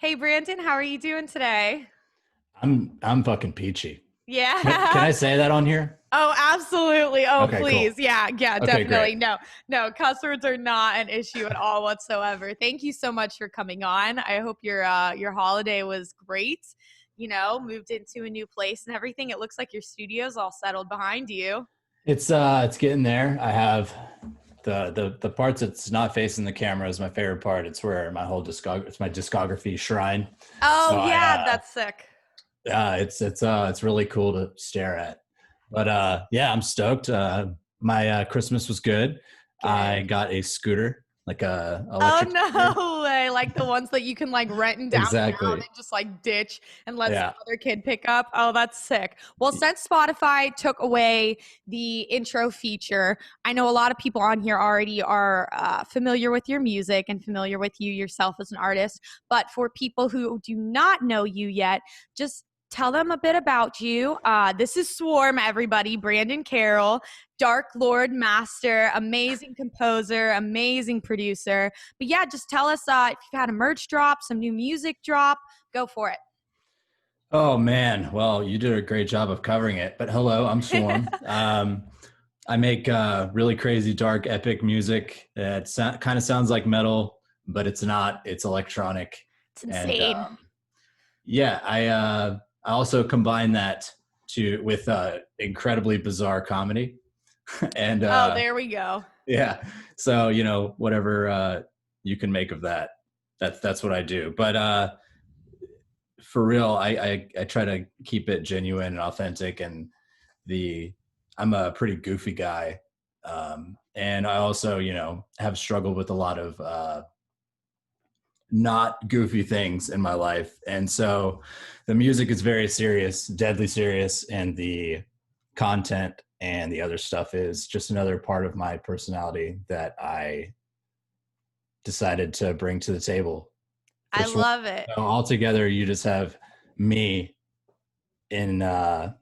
Hey Brandon, how are you doing today? I'm fucking peachy. Can I Yeah. say that on here? Oh, absolutely. Oh, Okay, please. cool. Yeah, Okay, great. definitely. No, cuss words are not an issue at all whatsoever. Thank you so much for coming on. I hope your holiday was great. Moved into a new place and everything. It looks like your studio's all settled behind you. It's getting there. I have the parts that's not facing the camera is my favorite part. It's where it's my discography shrine. Oh So yeah, that's sick. it's really cool to stare at. But yeah, I'm stoked. My Christmas was good. I Good. got a scooter, like a Oh electric scooter. no way. Like the ones that you can like rent in downtown Exactly. and just like ditch and let some Yeah. other kid pick up. Oh, that's sick. Well, since Spotify took away the intro feature, I know a lot of people on here already are familiar with your music and familiar with you yourself as an artist. But for people who do not know you yet, just tell them a bit about you. This is Swarm, everybody. Brandon Carroll, Dark Lord Master, amazing composer, amazing producer. But yeah, just tell us if you've had a merch drop, some new music drop. Go for Oh man, well, you did a great job of covering it. But hello, I'm it. Swarm. I make really crazy, dark, epic music. It kind of sounds like metal, but it's not. It's electronic, It's and insane. yeah, I also combine that to with incredibly bizarre comedy, and Oh, there we go. yeah. So whatever you can make of that, that's what I do. But for real, I try to keep it genuine and authentic, and the I'm a pretty goofy guy, and I also have struggled with a lot of not goofy things in my life, and so the music is very serious, deadly serious, and the content and the other stuff is just another part of my personality that I decided to bring to the table for I Swarm. love it. So altogether, you just have me in a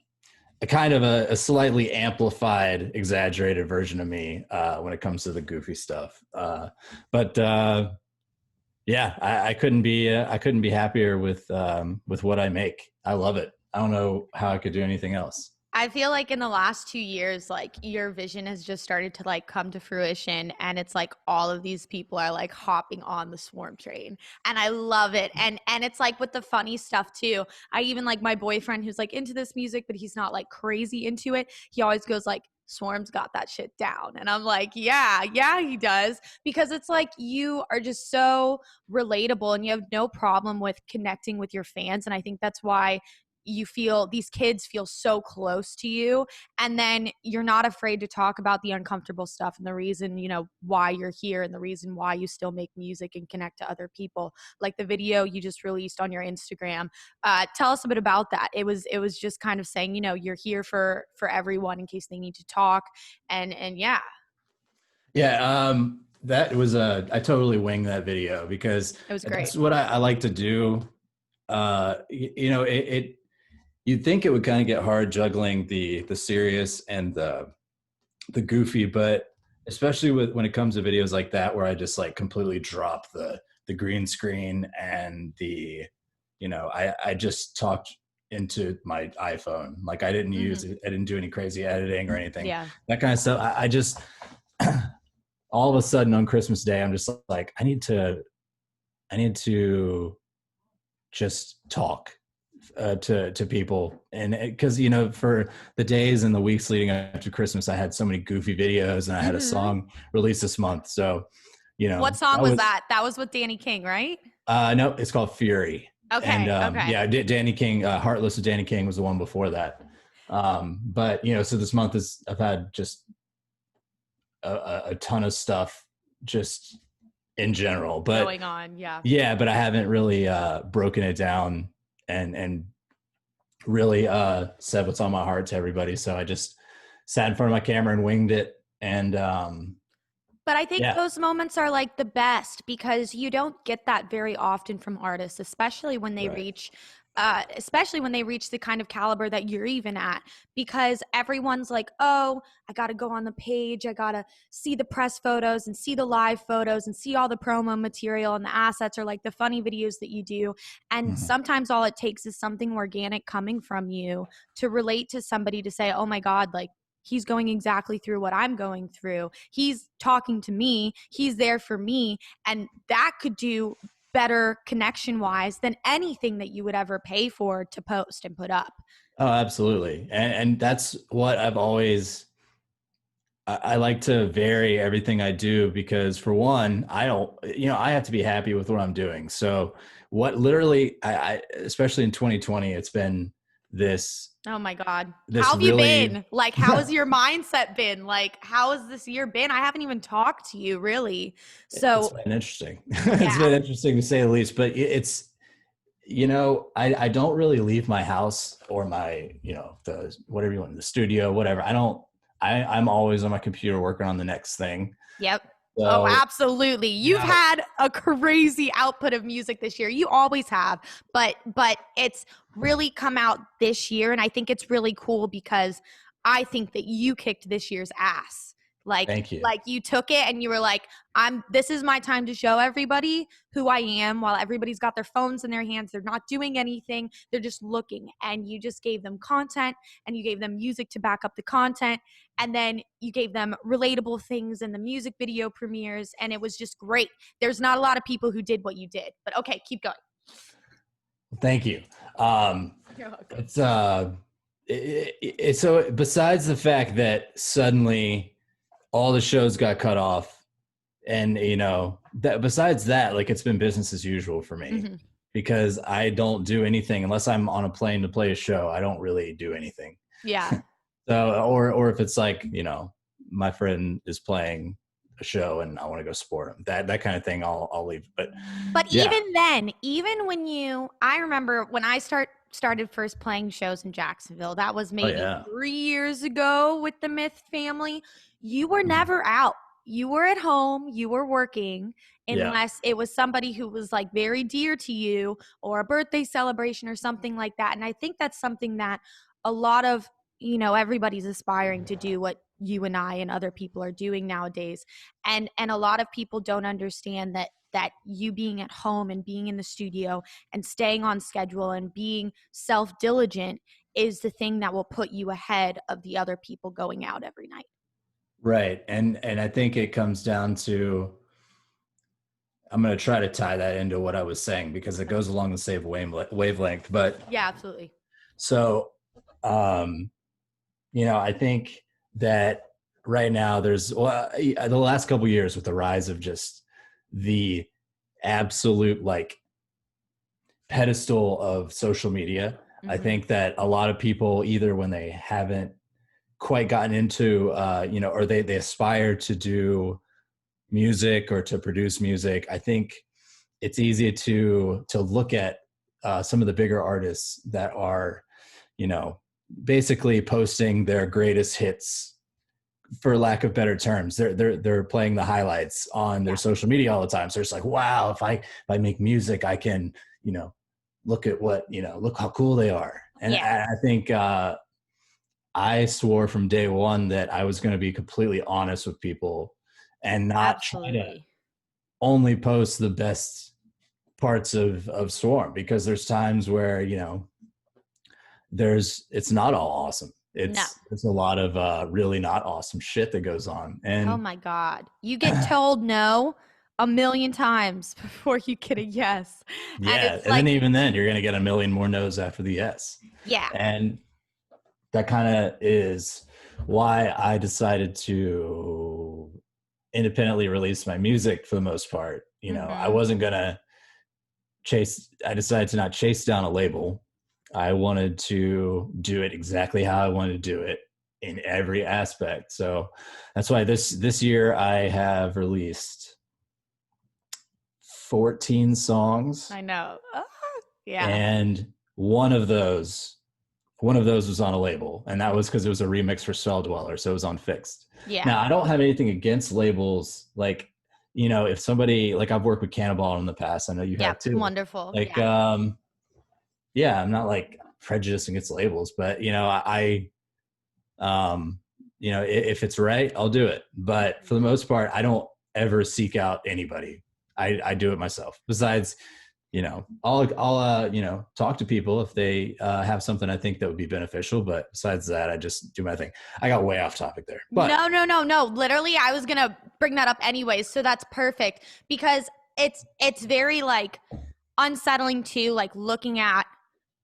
kind of a slightly amplified, exaggerated version of me when it comes to the goofy stuff. But yeah, I couldn't be happier with what I make. I love it. I don't know how I could do anything else. I feel like in the last 2 years, like your vision has just started to like come to fruition, and it's like all of these people are like hopping on the Swarm train, and I love it. And it's like with the funny stuff too. I even like my boyfriend who's like into this music, but he's not like crazy into it. He always goes like, Swarm's got that shit down. And I'm like, yeah, he does. Because it's like you are just so relatable and you have no problem with connecting with your fans. And I think that's why you feel these kids feel so close to you, and then you're not afraid to talk about the uncomfortable stuff and the reason why you're here and the reason why you still make music and connect to other people, like the video you just released on your Instagram. Tell us a bit about that. It was just kind of saying you're here for everyone in case they need to talk, and yeah. Yeah, that was I totally winged that video because It was great. that's what I like to do. It you'd think it would kind of get hard juggling the serious and the goofy, but especially with when it comes to videos like that where I just like completely drop the green screen and I just talked into my iPhone. Like Hmm. I didn't do any crazy editing or anything. Yeah. That kind of stuff. I just all of a sudden on Christmas Day, I'm just like, I need to just talk to people, and because for the days and the weeks leading up to Christmas, I had so many goofy videos, and I had a Hmm. song released this month. So What song that was was that was with Danny King, right? no, it's called Fury, and Okay. yeah, Danny King, Heartless of Danny King was the one before that. But so this month is I've had just a ton of stuff just in general, but Going on, yeah. yeah, but I haven't really broken it down and really said what's on my heart to everybody. So I just sat in front of my camera and winged it. And But I think Yeah. those moments are like the best because you don't get that very often from artists, Right. especially when they reach the kind of caliber that you're even at, because everyone's like, oh, I got to go on the page. I got to see the press photos and see the live photos and see all the promo material and the assets or like the funny videos that you do. And Mhm. sometimes all it takes is something organic coming from you to relate to somebody to say, oh my God, like, he's going exactly through what I'm going through. He's talking to me. He's there for me. And that could do better connection wise than anything that you would ever pay for to post and put up. Oh, absolutely. And that's what I've always, I like to vary everything I do because for one, I don't, I have to be happy with what I'm doing. So what literally, especially in 2020, it's been this, Oh my God. How this have you really, been? Like, how has your mindset been? Like, how has this year been? I haven't even talked to you really. it's So, been interesting. yeah. It's been interesting to say the least, but it's, I don't really leave my house or my, the whatever you want, the studio, whatever. I'm always on my computer working on the next thing. Yep. Oh, So absolutely. You've now, had a crazy output of music this year. You always have, but it's really come out this year and I think it's really cool because I think that you kicked this year's ass. thank you. Like you took it and you were like, this is my time to show everybody who I am while everybody's got their phones in their hands. They're not doing anything. They're just looking and you just gave them content and you gave them music to back up the content and then you gave them relatable things in the music video premieres and it was just great. There's not a lot of people who did what you did, but okay, keep going. Thank you. You're welcome. It's so besides the fact that suddenly all the shows got cut off, and that besides that, like it's been business as usual for me Mm-hmm. because I don't do anything unless I'm on a plane to play a show. I don't really do anything. Yeah. So, or if it's like, my friend is playing a show and I want to go support him, that kind of thing, I'll leave. But But yeah. even then, even when I remember when I started first playing shows in Jacksonville, that was Oh maybe yeah. 3 years ago with the Myth family. You were Mhm. never out. You were at home, you were working, Yeah. unless it was somebody who was like very dear to you or a birthday celebration or something like that. And I think that's something that a lot of, everybody's aspiring to do what you and I and other people are doing nowadays. And a lot of people don't understand that you being at home and being in the studio and staying on schedule and being self-diligent is the thing that will put you ahead of the other people going out every night. Right. And I think it comes down to, I'm going to try to tie that into what I was saying because it goes along the same wavelength. But Yeah, absolutely. so, um, I think that right now there's, well, the last couple of years with the rise of just the absolute like pedestal of social media, I Mm-hmm. think that a lot of people, either when they haven't quite gotten into, or they aspire to do music or to produce music, I think it's easy to look at some of the bigger artists that are, you know, basically posting their greatest hits, for lack of better terms. They're playing the highlights on their Yeah. social media all the time. So it's like, wow, if I make music, I can, look at what, look how cool they are. And Yeah, I think I swore from day one that I was going to be completely honest with people and not try to absolutely. only post the best parts of Swarm, because there's times where, it's not all awesome. No. It's a lot of really not awesome shit that goes on. Oh And my God. You get told no a million times before you get a yes. And yeah, it's and like, then even then you're going to get a million more no's after the yes. yeah, And that kind of is why I decided to independently release my music for the most part. I mm-hmm. wasn't going to I decided to not chase down a label. I wanted to do it exactly how I wanted to do it in every aspect. So that's why this year I have released 14 songs, I know. Ah, yeah. and one of those one of those was on a label, and that was because it was a remix for Cell Dweller, so it was on Fixed. Yeah. Now, I don't have anything against labels. Like, if somebody, like, I've worked with Cannonball in the past, I know you Yeah. have too. Wonderful. Like, Yeah. yeah, I'm not like prejudiced against labels, but if it's right, I'll do it. But for the most part, I don't ever seek out anybody. I do it myself. Besides, I'll talk to people if they have something I think that would be beneficial. But besides that, I just do my thing. I got way off topic there. But No. Literally, I was gonna bring that up anyways. So that's perfect because it's very like unsettling too, like looking at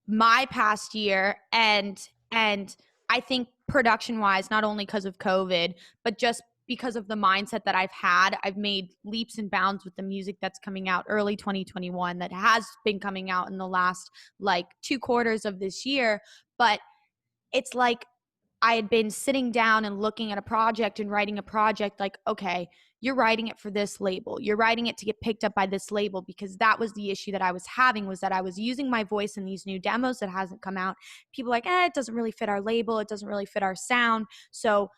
my past year and I think production wise, not only because of COVID, but just because of the mindset that I've had, I've made leaps and bounds with the music that's coming out early 2021 that has been coming out in the last like 2 quarters of this year. But it's like I had been sitting down and looking at a project and writing a project like, okay, you're writing it for this label. You're writing it to get picked up by this label because that was the issue that I was having was that I was using my voice in these new demos that hasn't come out. People are like, it doesn't really fit our label. It doesn't really fit our sound. So,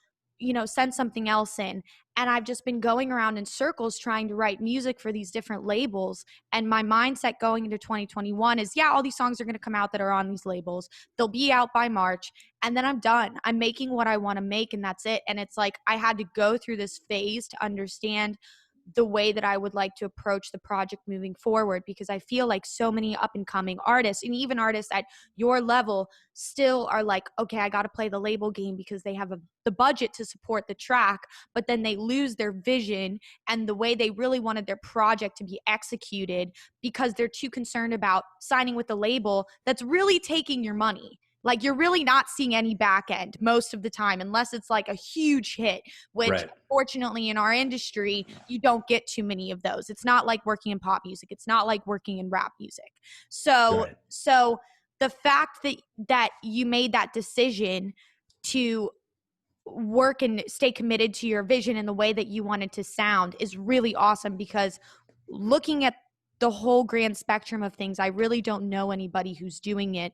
send something else in. And I've just been going around in circles trying to write music for these different labels. And my mindset going into 2021 is, yeah, all these songs are going to come out that are on these labels. They'll be out by March. And then I'm done. I'm making what I want to make, and that's it. And it's like I had to go through this phase to understand the way that I would like to approach the project moving forward, because I feel like so many up and coming artists and even artists at your level still are like, okay, I got to play the label game because they have the budget to support the track, but then they lose their vision and the way they really wanted their project to be executed because they're too concerned about signing with the label that's really taking your money. Like you're really not seeing any back end most of the time, unless it's like a huge hit, which right. Fortunately in our industry, you don't get too many of those. It's not like working in pop music. It's not like working in rap music. So, Right. so the fact that you made that decision to work and stay committed to your vision and the way that you wanted to sound is really awesome, because looking at the whole grand spectrum of things, I really don't know anybody who's doing it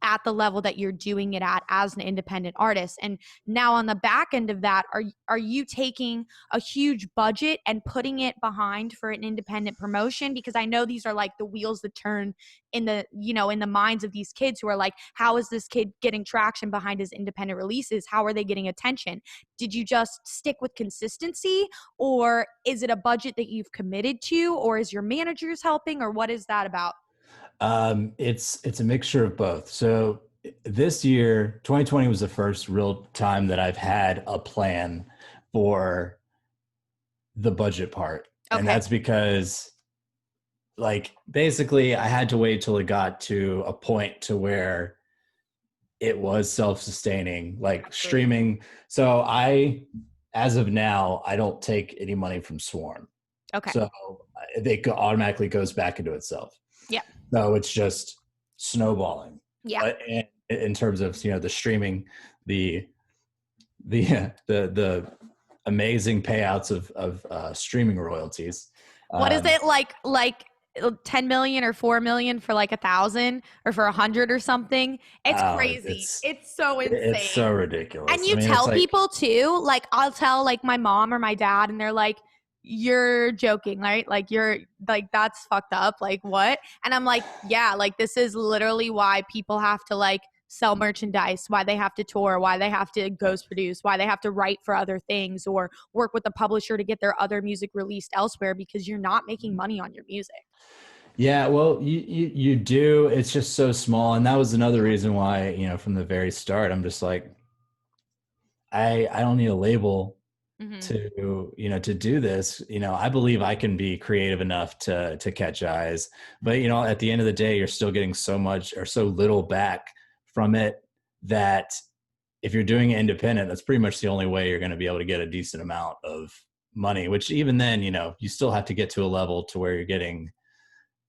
at the level that you're doing it at as an independent artist. And now on the back end of that, are you taking a huge budget and putting it behind for an independent promotion? Because I know these are like the wheels that turn in the minds of these kids who are like, how is this kid getting traction behind his independent releases? How are they getting attention? Did you just stick with consistency, or is it a budget that you've committed to, or is your managers helping, or what is that about? It's a mixture of both. So this year, 2020 was the first real time that I've had a plan for the budget part. Okay. And that's because like basically I had to wait till it got to a point to where it was self-sustaining, like streaming. So as of now, I don't take any money from Swarm. Okay. So it automatically goes back into itself. Yeah. So it's just snowballing. Yeah. In terms of the streaming, the amazing payouts of streaming royalties. What is it like 10 million or 4 million for like 1,000 or for 100 or something? It's crazy. It's so insane. It's so ridiculous. And you tell people too, like I'll tell like my mom or my dad and they're like, you're joking, right? Like you're like, that's fucked up. Like what? And I'm like, yeah, like this is literally why people have to like sell merchandise, why they have to tour, why they have to ghost produce, why they have to write for other things or work with a publisher to get their other music released elsewhere, because you're not making money on your music. Yeah, well, you do. It's just so small. And that was another reason why, from the very start, I'm just like, I don't need a label to do this. I believe I can be creative enough to catch eyes, but at the end of the day, you're still getting so much or so little back from it that if you're doing it independent, that's pretty much the only way you're going to be able to get a decent amount of money, which even then, you still have to get to a level to where you're getting,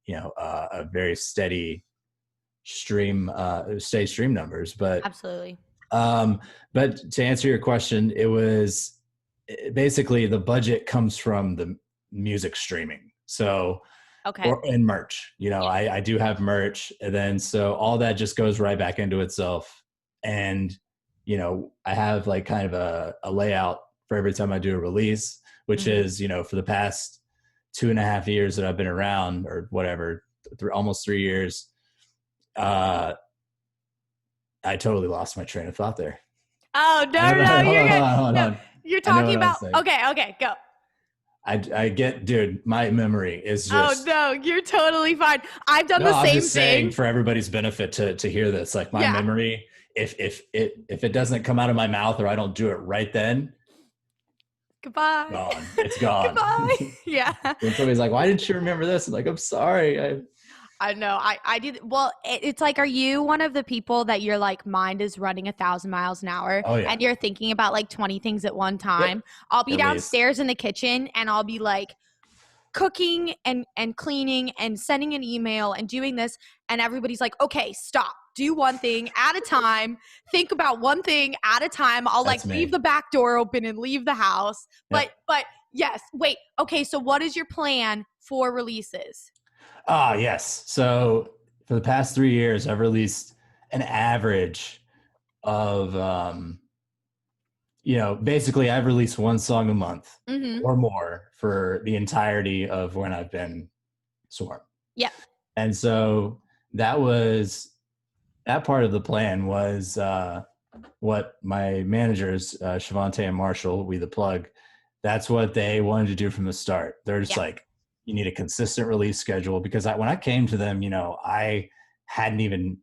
a very steady stream numbers. But absolutely. But to answer your question, it was basically the budget comes from the music streaming. So, okay. And merch, I do have merch, and then so all that just goes right back into itself. And, you know, I have like kind of a layout for every time I do a release, which is, you know, for the past 2.5 years that I've been around, or whatever, almost 3 years, I totally lost my train of thought there. Oh, no, Hold no, on, hold you're on, hold good. on, hold No, on. you're I know talking what I was about, saying. okay, go. I get, dude, my memory is Oh, just, no, you're totally fine. I've done no, the I'm same just saying thing. for everybody's benefit to hear this. Like my Yeah. memory, if it doesn't come out of my mouth or I don't do it right then, Goodbye. gone. It's gone. Goodbye. Yeah. When somebody's like, "Why didn't you remember this?" I'm like, "I'm sorry." I know. I did. Well, it's like, are you one of the people that your like mind is running 1,000 miles an hour Oh yeah. and you're thinking about like 20 things at one Yep. time? I'll be At least. downstairs in the kitchen and I'll be like cooking and cleaning and sending an email and doing this, and everybody's like, okay, stop, do one thing at a time, think about one thing at a time. I'll like That's leave me. the back door open and leave the house. but Yep. but yes, wait, okay, so what is your plan for releases? Ah, yes. So for the past 3 years, I've released an average of, you know, basically I've released one song a month Mm-hmm. or more for the entirety of when I've been Swarm. Yep. And so that was that part of the plan was what my managers, Shavante and Marshall, we the plug, that's what they wanted to do from the start. They're just Yep. like, you need a consistent release schedule, because when I came to them, you know, I hadn't even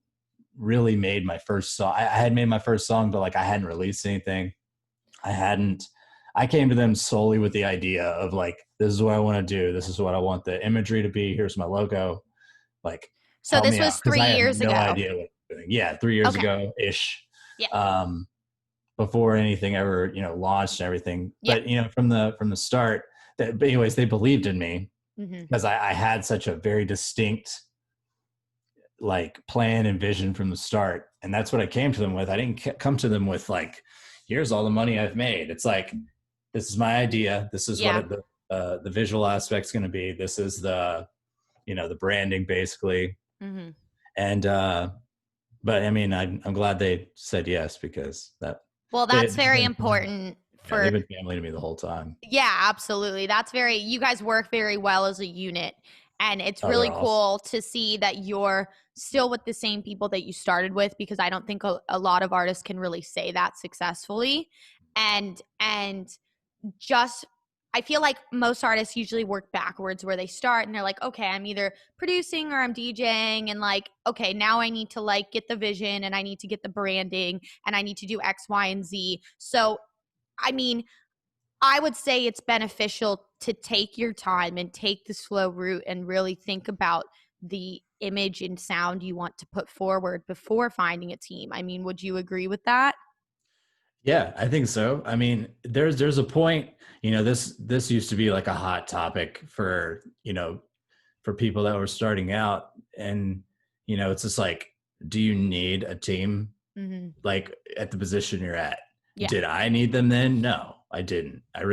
really made my first song. I had made my first song, but like I hadn't released anything. I hadn't. I came to them solely with the idea of like, this is what I want to do. This is what I want the imagery to be. Here's my logo. Like, So help this me out, was because three I had years no ago. idea what I'm doing. Yeah, 3 years Okay. ago ish. Yeah. Before anything ever, you know, launched and everything. Yeah. But you know, from the start, but anyways, they believed in me Mm-hmm. because I had such a very distinct like plan and vision from the start, and that's what I came to them with. I didn't come to them with like, here's all the money I've made. It's like, this is my idea. This is Yeah. what the visual aspect's going to be. This is the, you know, the branding basically. Mm-hmm. And but I mean, I'm glad they said yes, because Well, that's they've very been, important yeah, for, they've been family to me the whole time. yeah, absolutely. That's very, you guys work very well as a unit. And it's Oh, they're really awesome. cool to see that you're still with the same people that you started with, because I don't think a lot of artists can really say that successfully. And just, I feel like most artists usually work backwards, where they start and they're like, okay, I'm either producing or I'm DJing, and like, okay, now I need to like get the vision and I need to get the branding and I need to do X, Y, and Z. So, I mean, I would say it's beneficial to take your time and take the slow route and really think about the image and sound you want to put forward before finding a team. I mean, would you agree with that? Yeah, I think so. I mean, there's a point, you know, this used to be like a hot topic for, you know, for people that were starting out. And, you know, it's just like, do you need a team Mm-hmm. like at the position you're at? Yeah. Did I need them then? No, I didn't. I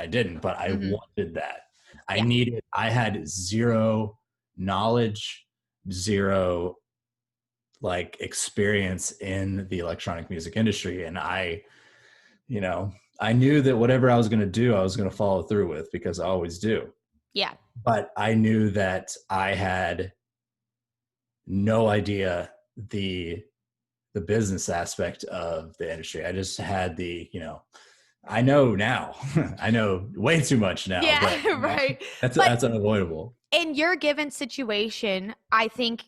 didn't, but I Mm-hmm. wanted that. Yeah. I had zero knowledge, zero like experience in the electronic music industry. And you know, I knew that whatever I was going to do, I was going to follow through with, because I always do. Yeah. But I knew that I had no idea the business aspect of the industry. I just had the, you know, I know now. I know way too much now, but Yeah. you know, Right. that's But unavoidable. in your given situation, I think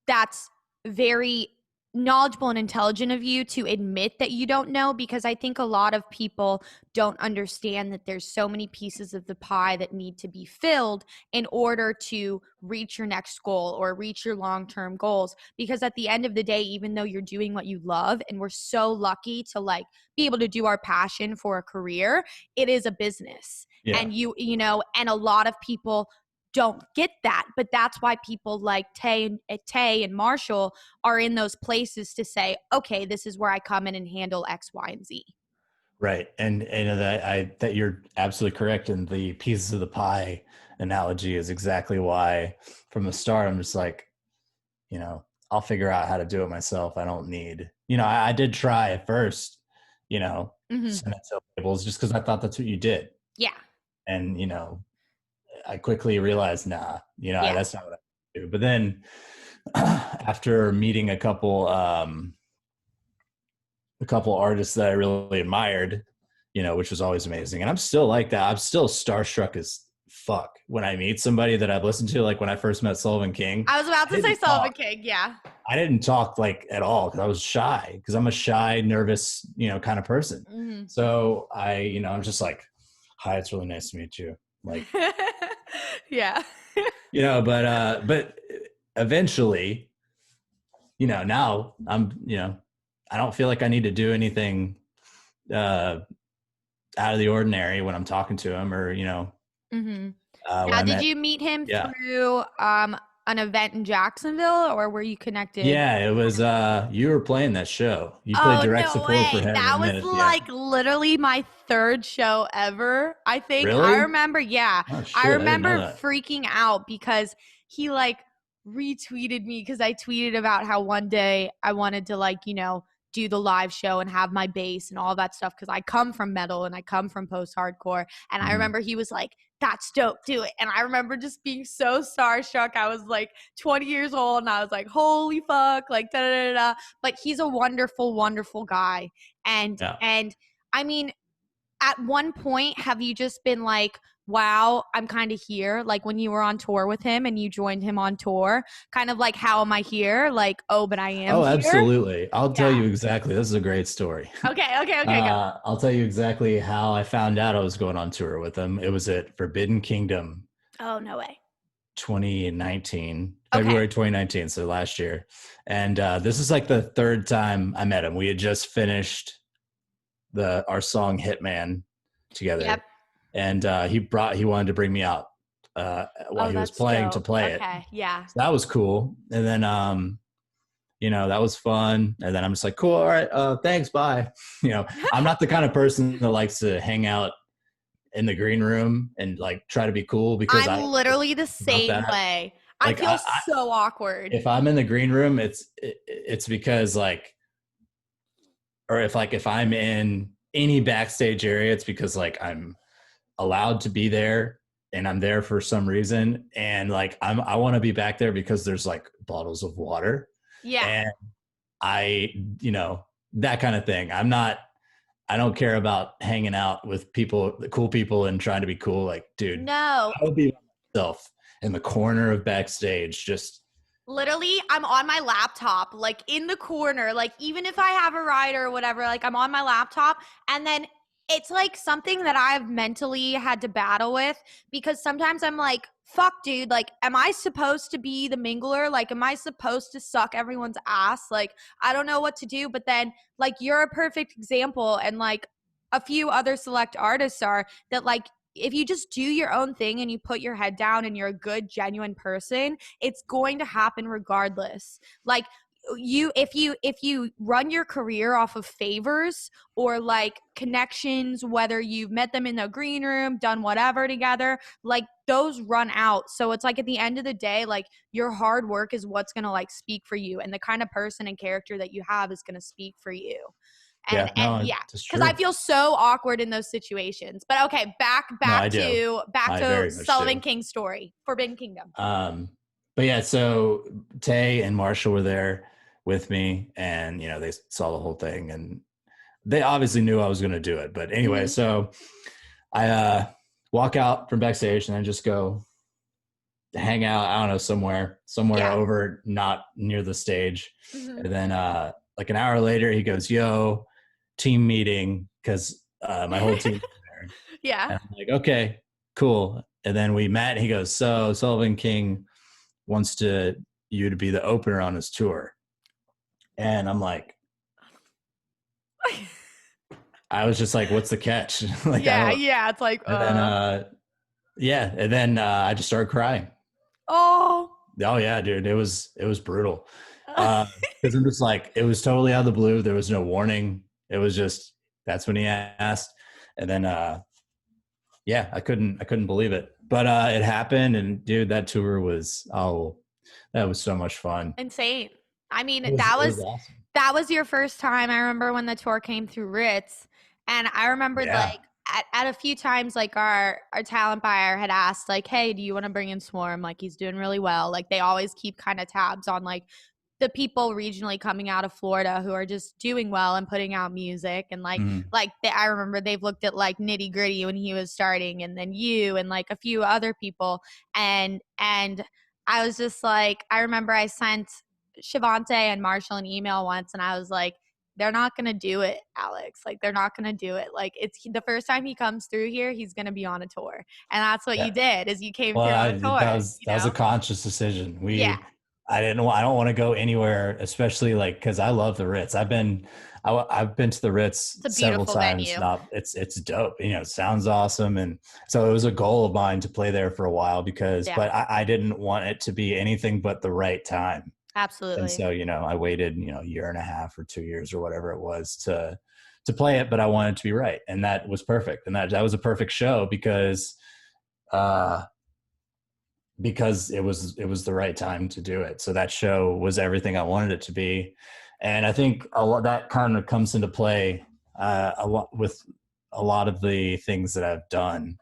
that's very knowledgeable and intelligent of you to admit that you don't know, because I think a lot of people don't understand that there's so many pieces of the pie that need to be filled in order to reach your next goal or reach your long-term goals. Because at the end of the day, even though you're doing what you love, and we're so lucky to like be able to do our passion for a career, it is a business. Yeah. And you know, and a lot of people don't get that, but that's why people like Tay and Marshall are in those places to say, okay, this is where I come in and handle X, Y, and Z. Right. And that you're absolutely correct. And the pieces of the pie analogy is exactly why from the start, I'm just like, you know, I'll figure out how to do it myself. I don't need, I did try at first, Mhm. send it to labels just because I thought that's what you did. Yeah. And, I quickly realized, nah, Yeah. that's not what I do. But then after meeting a couple artists that I really admired, which was always amazing. And I'm still like that. I'm still starstruck as fuck when I meet somebody that I've listened to. Like when I first met Sullivan King, I was about I to say didn't Sullivan talk. King. Yeah. I didn't talk like at all because I was shy, because I'm a shy, nervous, kind of person. Mhm. So I'm just like, hi, it's really nice to meet you. Like, Yeah. but eventually, now I'm, I don't feel like I need to do anything uh out of the ordinary when I'm talking to him, or Mhm. when Now, I did met. you meet him Yeah, through an event in Jacksonville, or were you connected? yeah, it was you were playing that show. You played Oh, direct no support for way. him, That and was then yeah. like literally my third show ever. I think I Really? remember, yeah. Oh I shit, I didn't know remember that. freaking out because he like retweeted me because I tweeted about how one day I wanted to like, do the live show and have my bass and all that stuff because I come from metal and I come from post hardcore. And I Mhm. remember he was like, that's dope, do it. And I remember just being so starstruck. I was like 20 years old and I was like, holy fuck, like da da da da. But he's a wonderful, wonderful guy. And Yeah. and I mean, at one point, have you just been like, wow, I'm kind of here? Like when you were on tour with him and you joined him on tour, kind of like, how am I here? Like, oh, but I am Oh, here. absolutely. I'll tell Yeah. you exactly. This is a great story. Okay, okay, okay, go. I'll tell you exactly how I found out I was going on tour with him. It was at Forbidden Kingdom Oh, no way. 2019, Okay. February 2019, so last year. And this is like the third time I met him. We had just finished our song Hitman Yep. together, and he wanted to bring me out while Oh, he was that's playing to dope. play it. Okay. Yeah. So that was cool. And then that was fun. And then I'm just like, cool, all right, thanks, bye. I'm not the kind of person that likes to hang out in the green room and like try to be cool, because I'm I don't give a literally the fuck about same that. way. I Like feel so awkward. if I'm in the green room, it's because like, or if I'm in any backstage area, it's because like I'm allowed to be there and I'm there for some reason. And like I want to be back there because there's like bottles of water, Yeah. and I, that kind of thing. I don't care about hanging out with people, the cool people, and trying to be cool. Like, dude, No, I would be myself in the corner of backstage, just literally, I'm on my laptop, like in the corner, like even if I have a rider or whatever, like I'm on my laptop. And then it's like something that I've mentally had to battle with because sometimes I'm like, fuck, dude, like, am I supposed to be the mingler? Like, am I supposed to suck everyone's ass? Like, I don't know what to do. But then, like, you're a perfect example. And like, a few other select artists are that, like, if you just do your own thing and you put your head down and you're a good, genuine person, it's going to happen regardless. Like if you run your career off of favors or like connections, whether you've met them in the green room, done whatever together, like those run out. So it's like at the end of the day, like your hard work is what's going to like speak for you, and the kind of person and character that you have is going to speak for you. And yeah, no, yeah, it's because I true. feel so awkward in those situations. But okay, back No, back I do. to back I to very much Sullivan do. King's story, Forbidden Kingdom. Um, but yeah, so Tay and Marshall were there with me, and they saw the whole thing, and they obviously knew I was going to do it. But anyway, Mm-hmm. so I walk out from backstage and then just go hang out, I don't know, somewhere Yeah. over, not near the stage. Mm-hmm. And then like an hour later he goes, yo, team meeting, because my whole team was there. Yeah. And I'm like, okay, cool. And then we met. He goes, so Sullivan King wants you to be the opener on his tour. And I'm like, I was just like, what's the catch? Like, I Yeah, don't. yeah. It's like, And then yeah, and then I just started crying. oh. Oh yeah, dude, it was brutal. Because I'm just like, it was totally out of the blue. There was no warning. It was just, that's when he asked. And then yeah, I couldn't believe it. But it happened, and dude, that tour was, that was so much fun. Insane. I mean, It was awesome. that was your first time. I remember when the tour came through Ritz, and I remembered Yeah. like at a few times like our talent buyer had asked like, "Hey, do you want to bring in Swarm? Like he's doing really well." Like they always keep kind of tabs on like the people regionally coming out of Florida who are just doing well and putting out music and Mm. I remember they've looked at like Nitty Gritty when he was starting and then you and like a few other people and I was just like I remember I sent Shavante and Marshall an email once and I was like they're not going to do it, Alex. Like they're not going to do it. Like it's the first time he comes through here, he's going to be on a tour. And that's what you Yeah. did is you came Well, through on a tour, you that was a know? conscious decision. Yeah. I don't want to go anywhere, especially like because I love the Ritz. I've been to the Ritz It's a several beautiful times. venue. Not it's dope. You know, it sounds awesome, and so it was a goal of mine to play there for a while because, Yeah. but I didn't want it to be anything but the right time. And Absolutely. so, I waited, a year and a half or 2 years or whatever it was to play it, but I wanted it to be right, and that was perfect, and that was a perfect show uh, because it was the right time to do it. So that show was everything I wanted it to be, and I think a lot that kind of comes into play a lot with a lot of the things that I've done.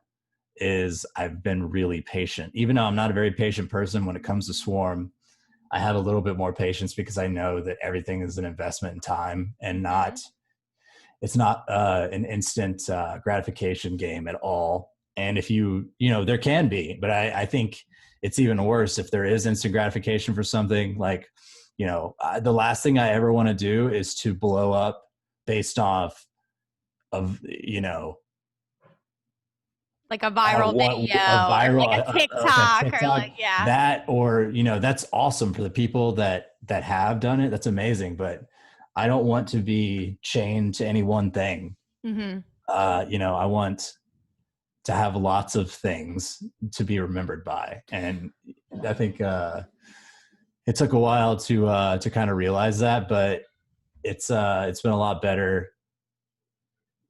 Is I've been really patient, even though I'm not a very patient person when it comes to Swarm. I have a little bit more patience because I know that everything is an investment in time and Mm-hmm. it's not an instant gratification game at all. And if there can be, but I think it's even worse if there is instant gratification for something like, the last thing I ever want to do is to blow up based off of, Like a viral what video a or viral like a like a TikTok or TikTok like, yeah. that, or that's awesome for the people that have done it. That's amazing, but I don't want to be chained to any one thing. Mm-hmm. I want to have lots of things to be remembered by, and I think it took a while to kind of realize that, but it's been a lot better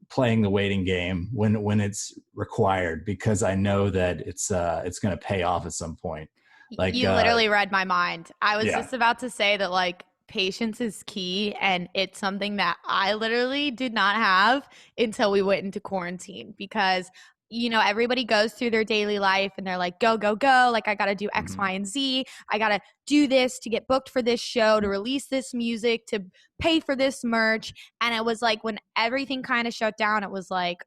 playing the waiting game when it's required because I know that it's going to pay off at some point. Like You literally read my mind. I was yeah. just about to say that like patience is key and it's something that I literally did not have until we went into quarantine because everybody goes through their daily life and they're like go go go, like I got to do X, Mhm. Y, and Z. I got to do this to get booked for this show, to release this music, to pay for this merch. And it was like when everything kind of shut down, it was like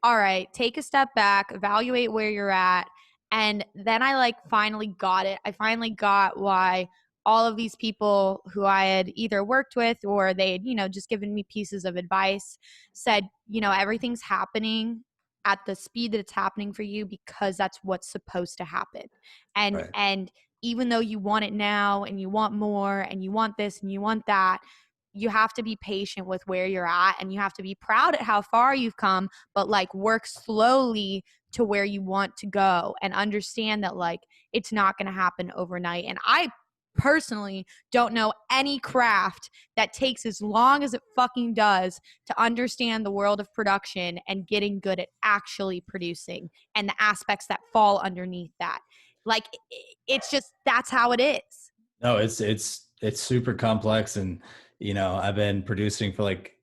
all right, take a step back, evaluate where you're at. And then I like finally got it. I finally got why all of these people who I had either worked with or they had, just given me pieces of advice said, everything's happening at the speed that it's happening for you because that's what's supposed to happen. And Right. and even though you want it now and you want more and you want this and you want that, you have to be patient with where you're at and you have to be proud at how far you've come, but like work slowly to where you want to go and understand that like it's not going to happen overnight. And I personally don't know any craft that takes as long as it fucking does to understand the world of production and getting good at actually producing and the aspects that fall underneath that. Like it's just that's how it is. No, it's super complex, and I've been producing for like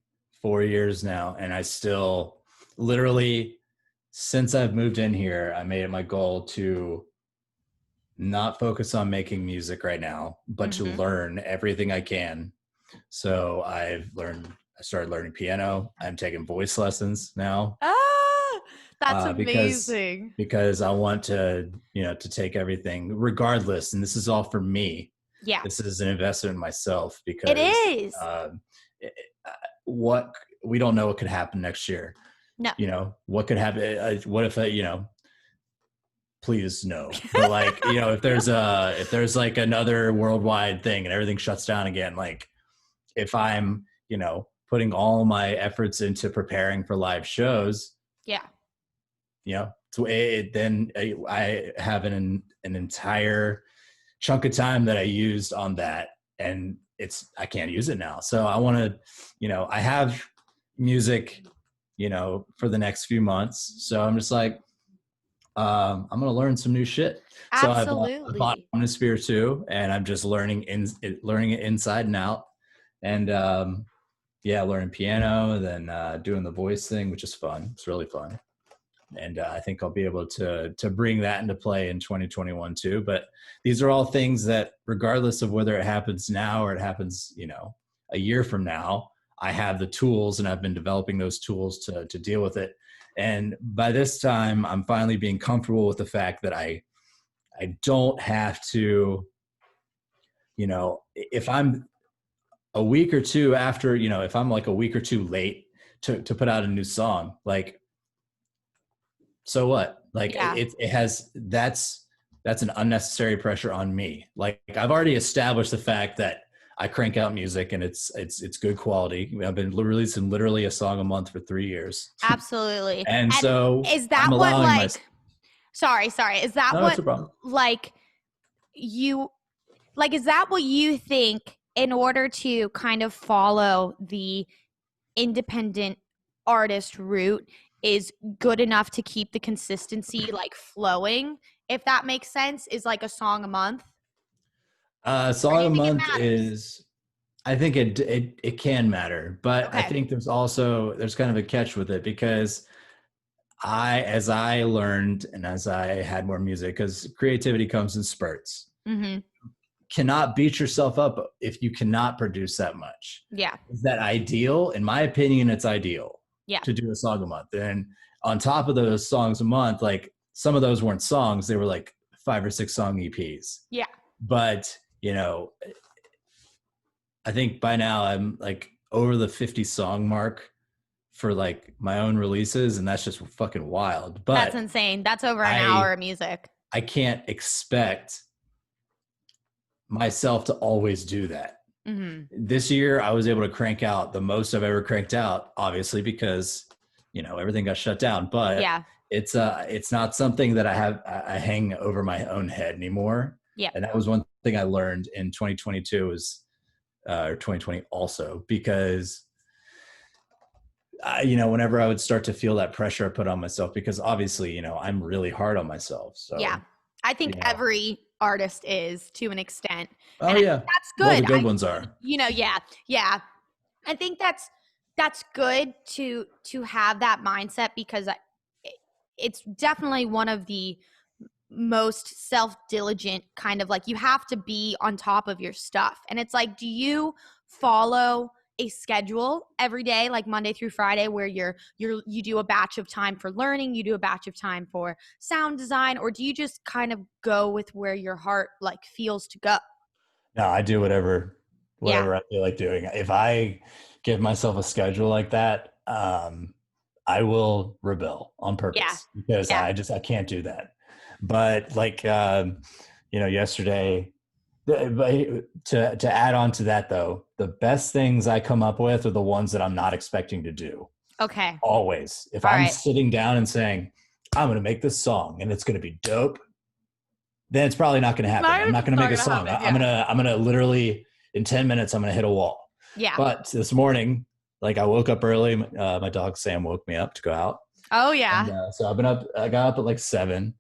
4 years now, and I still literally since I've moved in here, I made it my goal to not focus on making music right now, but to Mm-hmm. learn everything I can. So I started learning piano. I'm taking voice lessons now Ah, that's uh, because amazing. because I want to take everything regardless. And this is all for me. Yeah, This is an investment in myself it because is. um, it, what we don't know what could happen next year. No. What could happen? What if please no, but like if there's like another worldwide thing and everything shuts down again, like if I'm putting all my efforts into preparing for live shows, Yeah. so then I have an entire chunk of time that I used on that, and I can't use it now. So I want to, I have music, for the next few months. So I'm just like, I'm gonna learn some new shit. So I bought Absolutely. Omnisphere 2, and I'm just learning it inside and out. And yeah, learning piano, then doing the voice thing, which is fun. It's really fun. And I think I'll be able to bring that into play in 2021 too. But these are all things that, regardless of whether it happens now or it happens, a year from now, I have the tools, and I've been developing those tools to deal with it. And by this time, I'm finally being comfortable with the fact that I don't have to, if I'm a week or two after, if I'm like a week or two late to put out a new song, like, so what? Like Yeah. it has, that's an unnecessary pressure on me. Like, I've already established the fact that I crank out music and it's good quality. I've been releasing literally a song a month for 3 years. Absolutely. And And so is that I'm what allowing my, like sorry, is that no, that's what a problem. like you like is that what you think in order to kind of follow the independent artist route is good enough to keep the consistency like flowing, if that makes sense, is like a song a month? Or do Song you a think it month matters? is, I think it can matter, but I Okay. think there's kind of a catch with it, because as I learned and as I had more music, because creativity comes in spurts, Mhm. cannot beat yourself up if you cannot produce that much. Yeah. Is that ideal? In my opinion, it's ideal Yeah. to do a song a month. And on top of those songs a month, like, some of those weren't songs, they were like 5 or 6 song EPs. Yeah. But, I think by now I'm like over the 50 song mark for like my own releases, and that's just fucking wild. That's But insane. That's over an I hour of music. I can't expect myself to always do that. Mhm. This year I was able to crank out the most I've ever cranked out, obviously because everything got shut down. But Yeah. it's not something that I hang over my own head anymore. Yeah. And that was one thing I learned in 2022 was or 2020 also, because whenever I would start to feel that pressure I put on myself, because obviously, I'm really hard on myself. Yeah. So, I think you know, every artist is to an extent. oh And I think yeah, that's well, the good. good ones are. Yeah. Yeah. I think that's good to have that mindset because it's definitely one of the most self-diligent kind of like you have to be on top of your stuff. And it's like, do you follow a schedule every day, like Monday through Friday, where you do a batch of time for learning, you do a batch of time for sound design, or do you just kind of go with where your heart like feels to go? No, I do whatever Yeah. I feel like doing. If I give myself a schedule like that, I will rebel on Yeah. purpose, because Yeah. I can't do that. But like, yesterday, to add on to that though, the best things I come up with are the ones that I'm not expecting to do. Okay. Always, if All I'm right. sitting down and saying I'm going to make this song and it's going to be dope, then it's probably not going to happen. I'm not It's going to not make a gonna song. happen. I'm Yeah. gonna I'm gonna literally, in 10 minutes I'm gonna hit a wall. Yeah. But this morning, like, I woke up early. My dog Sam woke me up to go out, Oh and yeah. so I've been up. I got up at like 7.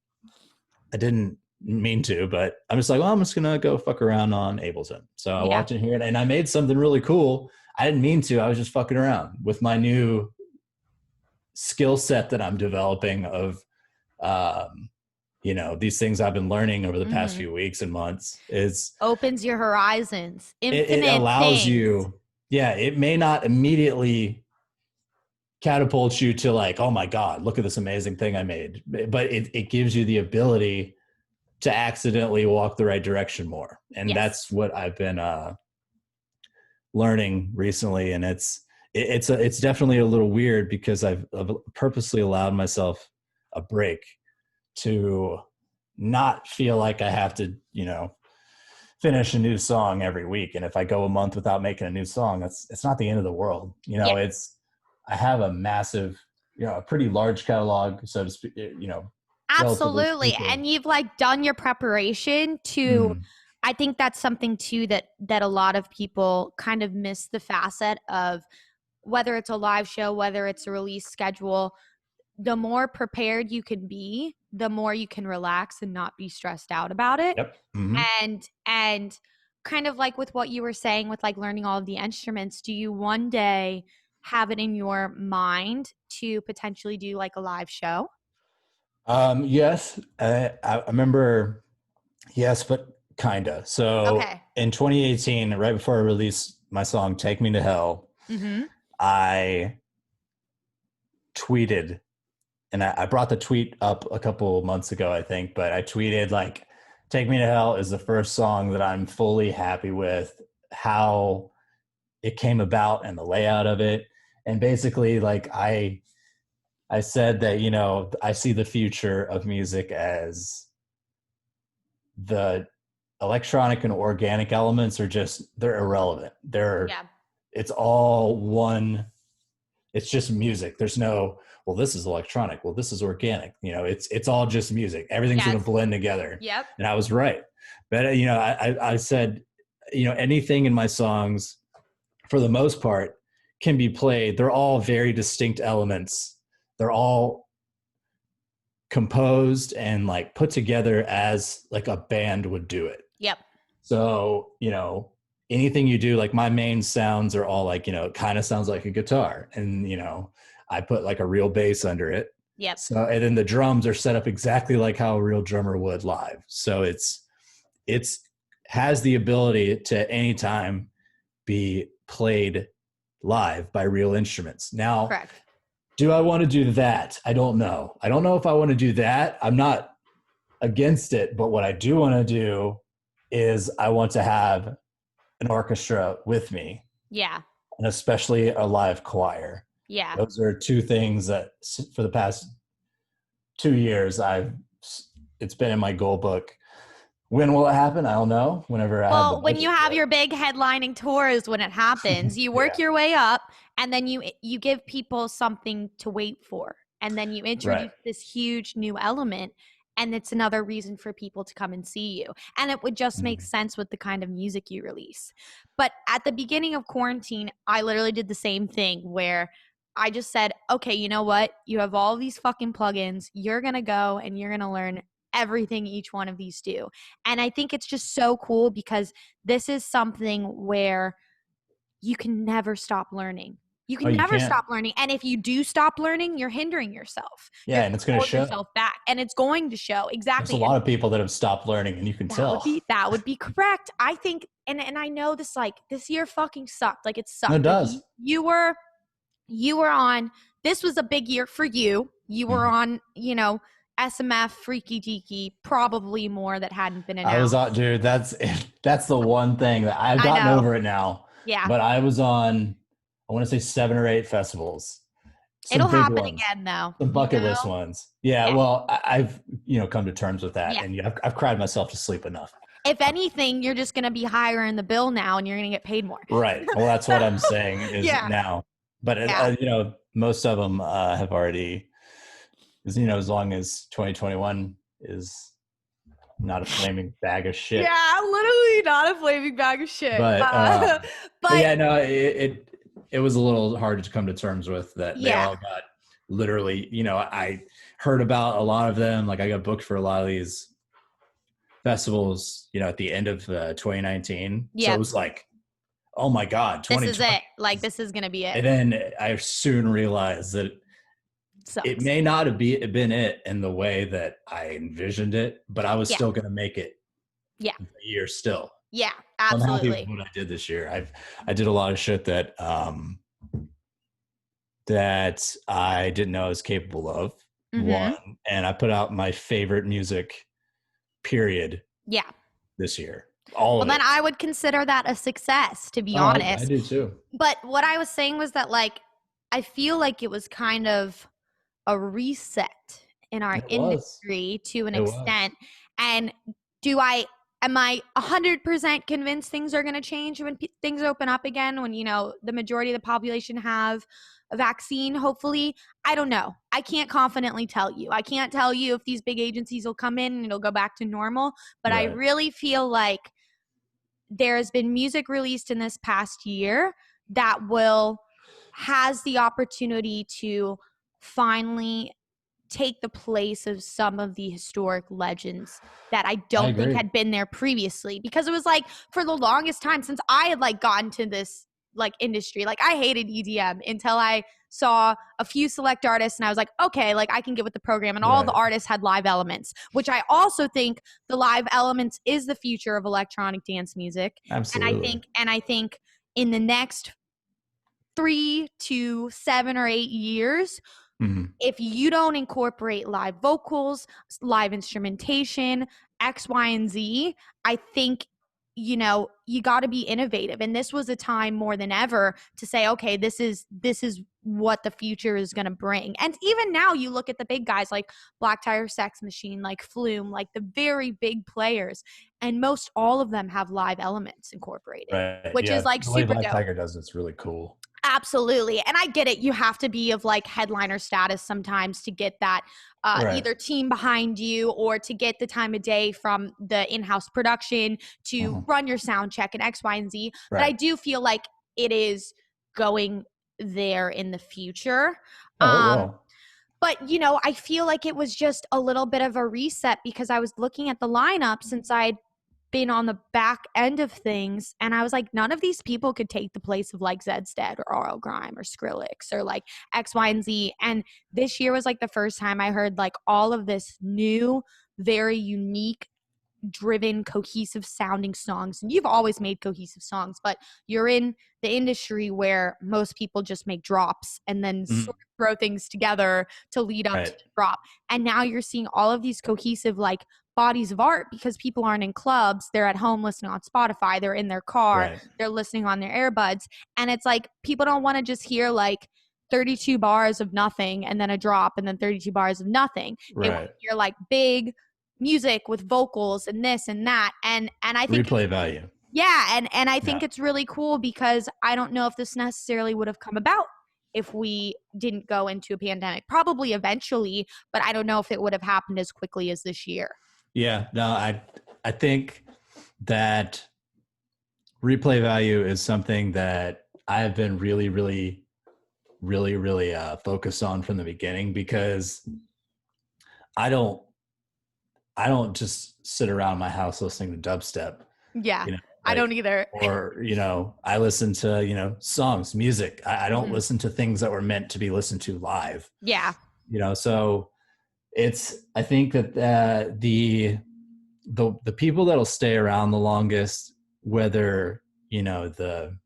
I didn't mean to, but I'm just like, well, I'm just gonna go fuck around on Ableton. So I Yeah. walked in here and I made something really cool. I didn't mean to. I was just fucking around with my new skill set that I'm developing of, these things I've been learning over the past Mhm. few weeks and months. Is Opens your horizons. it Infinite allows things. you, yeah, it may not immediately catapult you to like, oh my God, look at this amazing thing I made. But it gives you the ability to accidentally walk the right direction more. And Yes. that's what I've been learning recently. And it's definitely a little weird, because I've purposely allowed myself a break to not feel like I have to, finish a new song every week. And if I go a month without making a new song, it's not the end of the world. Yeah. I have a massive, a pretty large catalog, so to speak, relatively Absolutely. speaking. And you've like done your preparation to Mm. I think that's something too that a lot of people kind of miss the facet of whether it's a live show, whether it's a release schedule, the more prepared you can be, the more you can relax and not be stressed out about it. Yep. Mm-hmm. And kind of like with what you were saying with like learning all of the instruments, do you one day have it in your mind to potentially do like a live show? Yes, I remember. Yes, but kinda. So Okay. in 2018, right before I released my song "Take Me to Hell," Mm-hmm. I tweeted, and I brought the tweet up a couple months ago, I think, but I tweeted like, "Take Me to Hell" is the first song that I'm fully happy with how it came about and the layout of it, and basically like I said that, you know, I see the future of music as the electronic and organic elements are just, they're irrelevant. Yeah. It's all one, it's just music. There's no, well, this is electronic. Well, this is organic. You know, it's all just music. Everything's going to Yes. blend together. Yep. And I was right. But, you know, I said, you know, anything in my songs for the most part can be played. They're all very distinct elements. They're all composed and like put together as like a band would do it. Yep. So, you know, anything you do, like my main sounds are all like, you know, it kind of sounds like a guitar. And, you know, I put like a real bass under it. Yep. So, and then the drums are set up exactly like how a real drummer would live. So it's has the ability to anytime be played live by real instruments. Now, Correct. do I want to do that? I don't know. I don't know if I want to do that. I'm not against it, but what I do want to do is I want to have an orchestra with me. Yeah. And especially a live choir. Yeah. Those are two things that for the past 2 years it's been in my goal book. When will it happen? I don't know. Whenever I have the Well, when budget, you have your big headlining tours, when it happens, you work yeah. your way up, and then you give people something to wait for, and then you introduce Right. this huge new element, and it's another reason for people to come and see you. And it would just make Mhm. sense with the kind of music you release. But at the beginning of quarantine, I literally did the same thing where I just said, okay, you know what? You have all these fucking plugins. You're going to go and you're going to learn everything each one of these do. And I think it's just so cool because this is something where you can never stop learning. You Oh, can you never can't. stop learning. And if you do stop learning, you're hindering yourself. Yeah, You're and going it's to going to hold show. yourself back, and it's going to show. There's a Exactly. lot And of people that have stopped learning, and you can tell. that would be correct. I think, and I know this, like, this year fucking sucked. Like, it No, it sucked. Like, does. you were on, this was a big year for you. You were Mhm. on, you know, SMF, Freaky Deaky, probably more that hadn't been I was announced. on, dude. That's the one thing that I've I gotten know. over it now. Yeah. But I was on, I want to say 7 or 8 festivals, some It'll big happen ones, again, though. some You bucket list know? ones. Yeah, Yeah. well, I've come to terms with that, Yeah. and I've cried myself to sleep enough. If anything, you're just going to be higher in the bill now, and you're going to get paid more. Right. Well, that's what I'm saying is Yeah. now. But Yeah. most of them have already, as long as 2021 is not a flaming bag of shit. Yeah, literally not a flaming bag of shit. But yeah, no, it was a little hard to come to terms with that. They yeah, all got literally, I heard about a lot of them. Like I got booked for a lot of these festivals, at the end of 2019. So Yep. it was like, oh my God, this is 2020. it. Like, this is going to be it. And then I soon realized that Sucks. it may not have been it in the way that I envisioned it, but I was Yeah. still going to make it Yeah. a year still. Yeah, I'm happy absolutely. with what I did this year. I did a lot of shit that that I didn't know I was capable of. Mhm. One, and I put out my favorite music, period, Yeah. this year. All Well, of then it. I would consider that a success, to be Oh, I honest. do too. But what I was saying was that, like, I feel like it was kind of a reset in our It was. industry to an It was. extent. And am I 100% convinced things are going to change when things open up again, when, the majority of the population have a vaccine, hopefully? I don't know. I can't confidently tell you. I can't tell you if these big agencies will come in and it'll go back to normal. But I Right. really feel like there's been music released in this past year that has the opportunity to finally take the place of some of the historic legends that I I don't think agree. had been there previously, because it was like for the longest time since I had like gotten to this like industry, like I hated EDM until I saw a few select artists and I was like, okay, like I can get with the program, and all the Right. artists had live elements, which I also think the live elements is the future of electronic dance music. Absolutely. And I think in the next 3 to 7 or 8 years, Mhm. if you don't incorporate live vocals, live instrumentation, X, Y, and Z, I think, you know, you got to be innovative. And this was a time more than ever to say, okay, this is what the future is going to bring. And even now, you look at the big guys like Black Tire Sex Machine, like Flume, like the very big players, and most all of them have live elements incorporated, Right. which is Yeah. like The way super Black dope. Tiger does it's really cool. Absolutely. And I get it. You have to be of like headliner status sometimes to get that Right. either team behind you or to get the time of day from the in-house production to Mhm. run your sound check and X, Y, and Z. But I Right. do feel like it is going there in the future. Oh, it Um, will. but, you know, I feel like it was just a little bit of a reset because I was looking at the lineup since I'd been on the back end of things, and I was like, none of these people could take the place of like Zedstead or RL Grime or Skrillex or like X, Y, and Z. And this year was like the first time I heard like all of this new, very unique, driven, cohesive sounding songs. And you've always made cohesive songs, but you're in the industry where most people just make drops and then sort Mhm. of throw things together to lead up to Right. the drop. And now you're seeing all of these cohesive like bodies of art because people aren't in clubs, they're at home listening on Spotify, they're in their car, Right. they're listening on their earbuds. And it's like people don't want to just hear like 32 bars of nothing and then a drop and then 32 bars of nothing. They want Right. to hear like big music with vocals and this and that. And I think it's, Replay value. yeah, and I think Yeah. it's really cool because I don't know if this necessarily would have come about if we didn't go into a pandemic. Probably eventually, but I don't know if it would have happened as quickly as this year. Yeah. No, I think that replay value is something that I've been really focused on from the beginning, because I don't I don't just sit around my house listening to dubstep, Yeah, you know, I don't like, either. or, I listen to, songs, music. I don't Mhm. listen to things that were meant to be listened to live, Yeah, so I think that the people that'll stay around the longest, whether, the,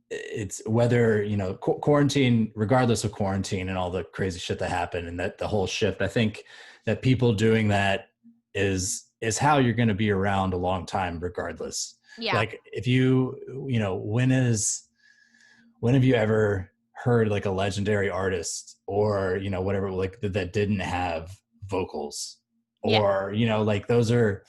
it's whether, quarantine, regardless of quarantine and all the crazy shit that happened and that the whole shift, I think that people doing that is how you're going to be around a long time regardless. yeah, Like, if when have you ever heard like a legendary artist, or whatever, like that didn't have vocals, yeah. or like, those are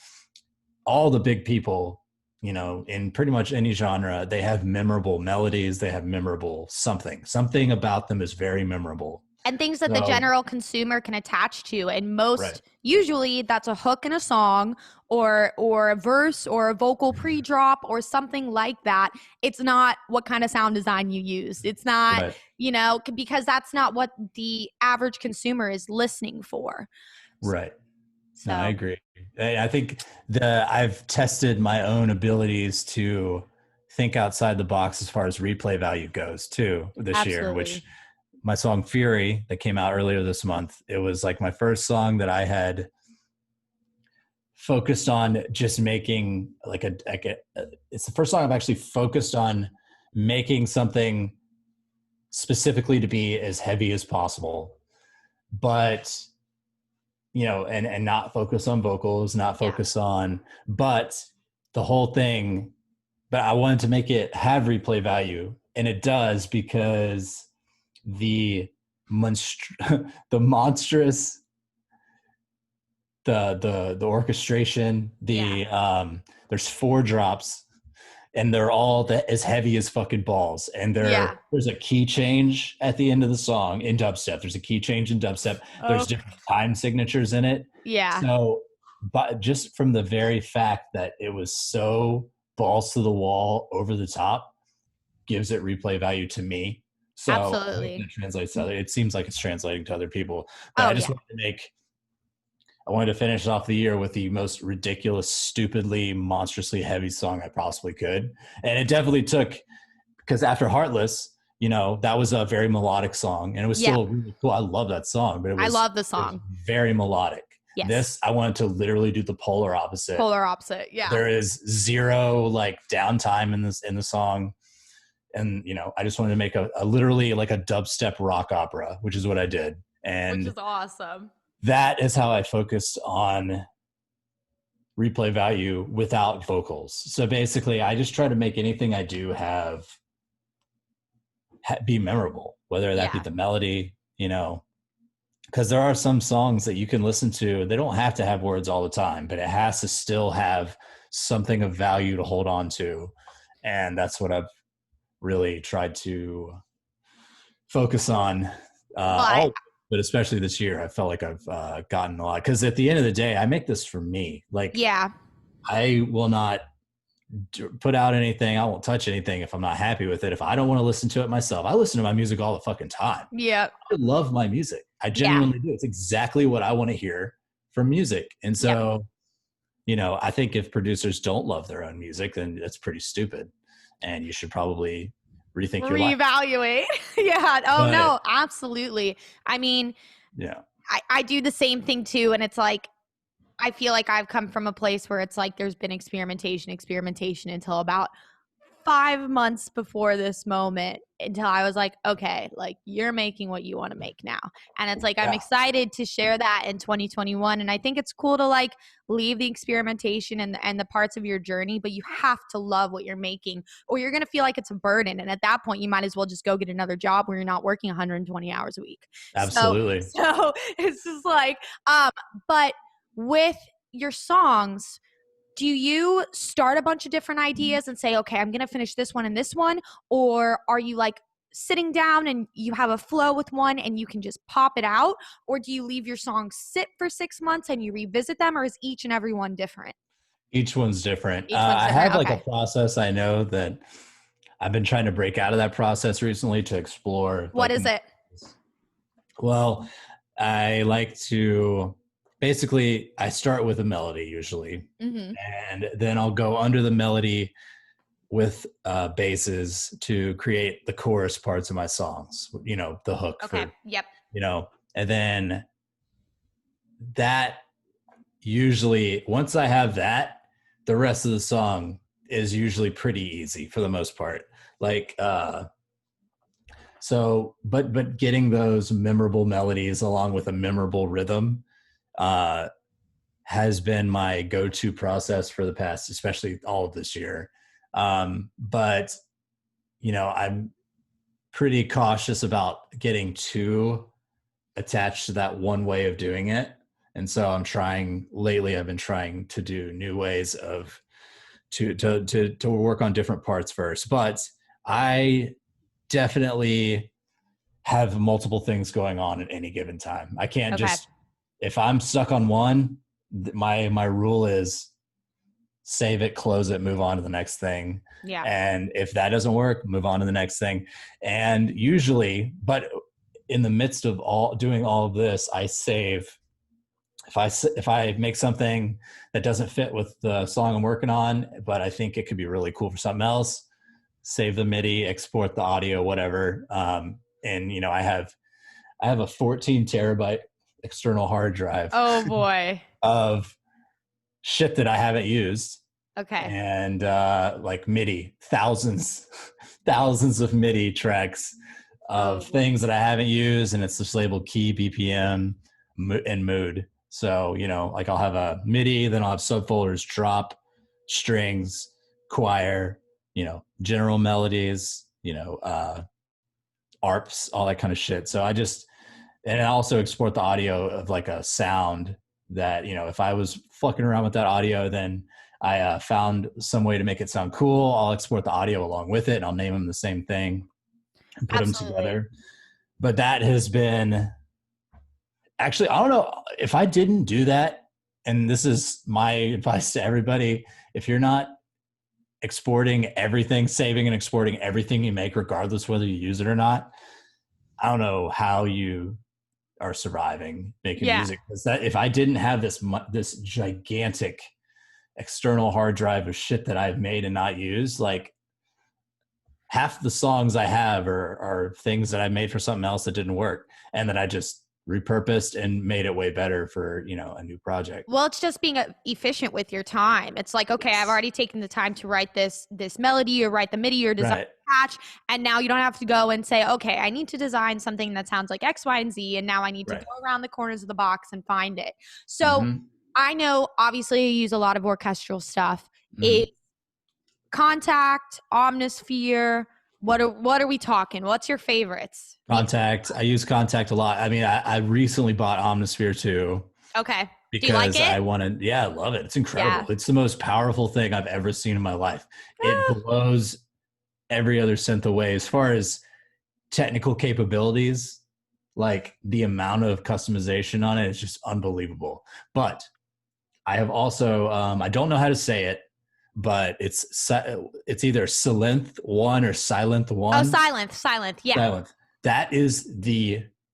all the big people, in pretty much any genre. They have memorable melodies, they have memorable something about them is very memorable. And things that the So general consumer can attach to, and right. most usually that's a hook in a song or a verse or a vocal pre-drop or something like that. It's not what kind of sound design you use. It's not, Right. you know, because that's not what the average consumer is listening for. Right. No, I So agree. I think I've tested my own abilities to think outside the box as far as replay value goes too this year, which absolutely. my song Fury that came out earlier this month, it was like my first song that I had focused on just making it's the first song I've actually focused on making something specifically to be as heavy as possible, but and not focus on vocals, not Yeah. focus on, but the whole thing, but I wanted to make it have replay value, and it does, because the the monstrous, the orchestration, Yeah. there's 4 drops, and they're all as heavy as fucking balls, and Yeah. there's a key change at the end of the song in dubstep. There's a key change in dubstep. There's Oh, different time signatures in it. yeah. So, but just from the very fact that it was so balls to the wall, over the top, gives it replay value to me. So I hope Absolutely. that translates to other, it seems like it's translating to other people, but Oh I just yeah. wanted to I wanted to finish off the year with the most ridiculous, stupidly, monstrously heavy song I possibly could. And it definitely took, because after Heartless, that was a very melodic song and it was Yeah. still really cool. I love that song, but I love the it was song. very melodic. Yes. This, I wanted to literally do the polar opposite. Polar opposite. Yeah. There is zero like downtime in the song. And, I just wanted to make a literally like a dubstep rock opera, which is what I did. Which And is awesome. that is how I focused on replay value without vocals. So basically, I just try to make anything I do be memorable, whether that be Yeah. the melody, because there are some songs that you can listen to. They don't have to have words all the time, but it has to still have something of value to hold on to. And that's what I've really tried to focus on. But But especially this year, I felt like I've gotten a lot, because at the end of the day, I make this for me. Like, yeah. I will not put out anything. I won't touch anything if I'm not happy with it. If I don't want to listen to it myself, I listen to my music all the fucking time. Yep. I love my music. I Yeah. genuinely do. It's exactly what I want to hear from music. And so, I think if producers don't love their own music, then that's pretty stupid. And you should probably rethink your life. Reevaluate. Yeah. Oh But, no, absolutely. I mean, yeah. I do the same thing too. And it's like, I feel like I've come from a place where it's like there's been experimentation until about 5 months before this moment, until I was like, okay, like you're making what you want to make now. And it's like, I'm excited to share that in 2021. And I think it's cool to like leave the experimentation and the parts of your journey, but you have to love what you're making or you're going to feel like it's a burden. And at that point, you might as well just go get another job where you're not working 120 hours a week. Absolutely. So it's just like, but with your songs, do you start a bunch of different ideas and say, okay, I'm going to finish this one and this one? Or are you like sitting down and you have a flow with one and you can just pop it out? Or do you leave your songs sit for 6 months and you revisit them? Or is each and every one different? Each one's different. Each one's I different. have like Okay. a process. I know that I've been trying to break out of that process recently to explore. What is it? Well, I like to basically, I start with a melody usually, Mm-hmm. and then I'll go under the melody with basses to create the chorus parts of my songs, the hook Okay. for, Yep. and then that usually, once I have that, the rest of the song is usually pretty easy for the most part. Like, so, but getting those memorable melodies along with a memorable rhythm has been my go-to process for the past, especially all of this year. But I'm pretty cautious about getting too attached to that one way of doing it. And so I've been trying to do new ways of to work on different parts first. But I definitely have multiple things going on at any given time. I can't just, if I'm stuck on one, my rule is save it, close it, move on to the next thing. Yeah. And if that doesn't work, move on to the next thing. And usually, but in the midst of doing all of this, I save. If I make something that doesn't fit with the song I'm working on, but I think it could be really cool for something else, save the MIDI, export the audio, whatever. And I have a 14 terabyte external hard drive. Oh boy. Of shit that I haven't used. Okay. And like MIDI, thousands of MIDI tracks of things that I haven't used, and it's just labeled key, BPM, and mood. So, like I'll have a MIDI, then I'll have subfolders, drop, strings, choir, general melodies, ARPs, all that kind of shit. So and I also export the audio of like a sound that, if I was fucking around with that audio, then I found some way to make it sound cool. I'll export the audio along with it and I'll name them the same thing and put them together. But that has been, actually, I don't know if I didn't do that. And this is my advice to everybody. If you're not exporting everything, saving and exporting everything you make, regardless whether you use it or not. I don't know how you are surviving making Yeah. music. Because that, if I didn't have this gigantic external hard drive of shit that I've made and not used, like half the songs I have are things that I made for something else that didn't work, and that I just repurposed and made it way better for, you know, a new project. Well, it's just being efficient with your time. It's like, okay, I've Yes. already taken the time to write this melody or write the MIDI or design Right. a patch, and now you don't have to go and say, okay, I need to design something that sounds like X, Y, and Z, and now I need to Right. go around the corners of the box and find it. So Mm-hmm. I know, obviously, you use a lot of orchestral stuff. Mm-hmm. It's Contact, Omnisphere. What are we talking? What's your favorites? Contact. I use Contact a lot. I mean, I recently bought Omnisphere too Okay. Do you like because it? I wanted, yeah, I love it. It's incredible. Yeah. It's the most powerful thing I've ever seen in my life. It Ah, blows every other synth away as far as technical capabilities. Like the amount of customization on it is just unbelievable. But I have also, I don't know how to say it, but it's either Silenth one or Silent oh, one. Silent. Yeah. Silent. That is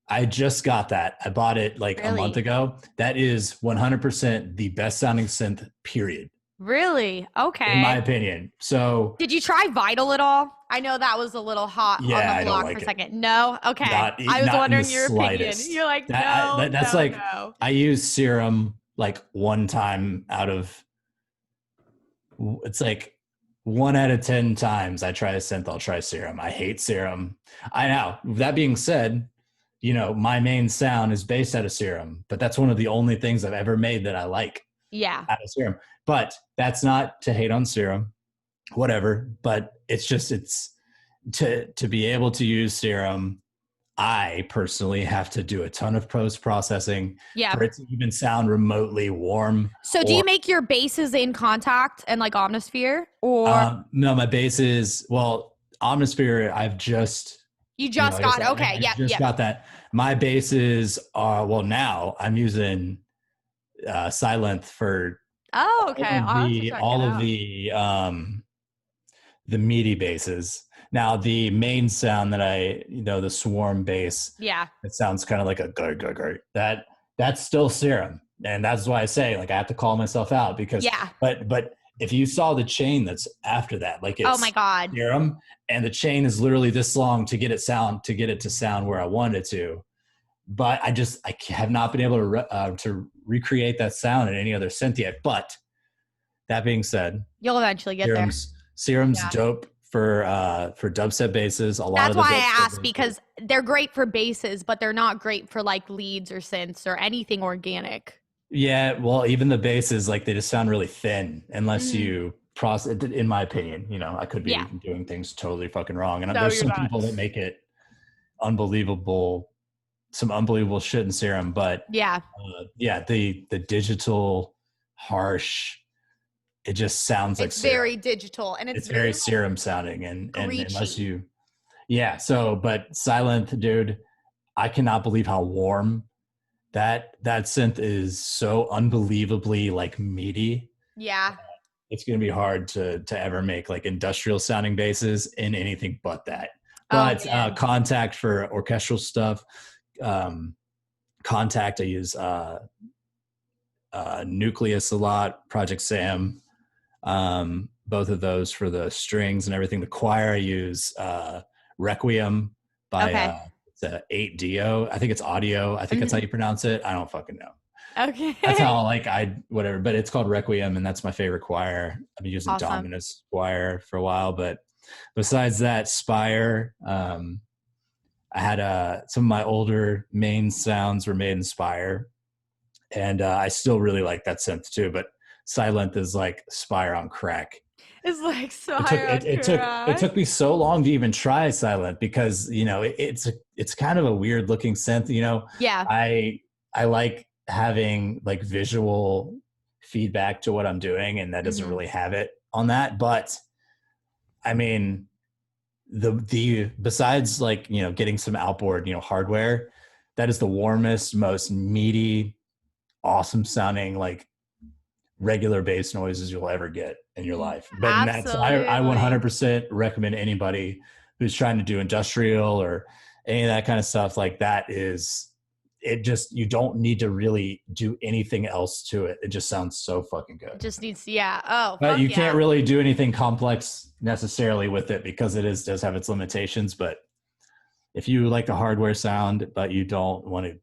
I just got that. I bought it like a month Really? ago. That is 100% the best sounding synth, period, Really? in my Okay. opinion. So, Did you try Vital at all? I know that was a little hot on yeah, the I don't block for a like it. second. No? Okay. I was Not in the wondering your opinion. slightest. You're like, no, That's no, like, no. I use Serum like one time out of, it's like 1 out of 10 times I try a synth, I'll try Serum. I hate Serum. I know. That being said, you know, my main sound is based out of Serum, but that's one of the only things I've ever made that I like Yeah. out of Serum. But that's not to hate on Serum, whatever. But it's just, it's to be able to use Serum, I personally have to do a ton of post processing Yeah. for it to even sound remotely warm. So do Or you make your bases in Contact and like Omnisphere, or no, my bass is, well, Omnisphere. I've just, you you know, just like I got said, it? Okay. I Yep. just Yep. got that. My basses are, well, now I'm using Silent for Oh, okay. I'll have to check it all of out. the MIDI basses. Now the main sound that I, you know, the swarm bass, Yeah. it sounds kind of like a that's still Serum, and that's why I say, like, I have to call myself out because, Yeah. but if you saw the chain that's after that, like Oh my it's God. Serum, and the chain is literally this long to get it to sound where I want it to. But I have not been able to recreate that sound in any other synth yet. But that being said, You'll eventually get there. Serum's Yeah. dope for dubstep basses. A lot That's of the why I dubstep asked, basses. because they're great for basses, but they're not great for like leads or synths or anything organic. Yeah, well, even the basses, like, they just sound really thin unless Mhm. you process. In my opinion, you know, I could be Yeah. doing things totally fucking wrong, and No, there's you're some not. people that make it unbelievable, some unbelievable shit in Serum, but Yeah. yeah, the digital harsh, it just sounds like It's Serum. very digital and it's It's very very Serum sounding, and unless screechy. you, yeah. So, but Silent, dude, I cannot believe how warm that synth is. So unbelievably like meaty. Yeah. It's going to be hard to ever make like industrial sounding basses in anything but that. Oh But man. Contact for orchestral stuff. Um, Contact, I use Nucleus a lot, Project Sam. Both of those for the strings and everything. The choir, I use Requiem by Okay. it's 8Dio. I think it's audio. I think that's how Mhm. you pronounce it. I don't fucking know. That's Okay. how, like, I whatever, but it's called Requiem, and that's my favorite choir. I've been using Awesome. Dominus choir for a while, but besides that, Spire. I had some of my older main sounds were made in Spire, and I still really like that synth too. But Silent is like Spire on crack. It's like It Sakura. took me so long to even try Silent because, you know, it's kind of a weird looking synth. You know, Yeah. I like having like visual feedback to what I'm doing, and that doesn't Hmm. really have it on that. But I mean, the besides, like, you know, getting some outboard, you know, hardware, that is the warmest, most meaty, awesome sounding, like, regular bass noises you'll ever get in your life. But that's I Absolutely. 100% recommend anybody who's trying to do industrial or any of that kind of stuff. Like that is it. Just you don't need to really do anything else to it. It just sounds so fucking good. It just needs, yeah. Oh, But fuck you can't yeah. really do anything complex necessarily with it because does have its limitations. But if you like the hardware sound, but you don't want to,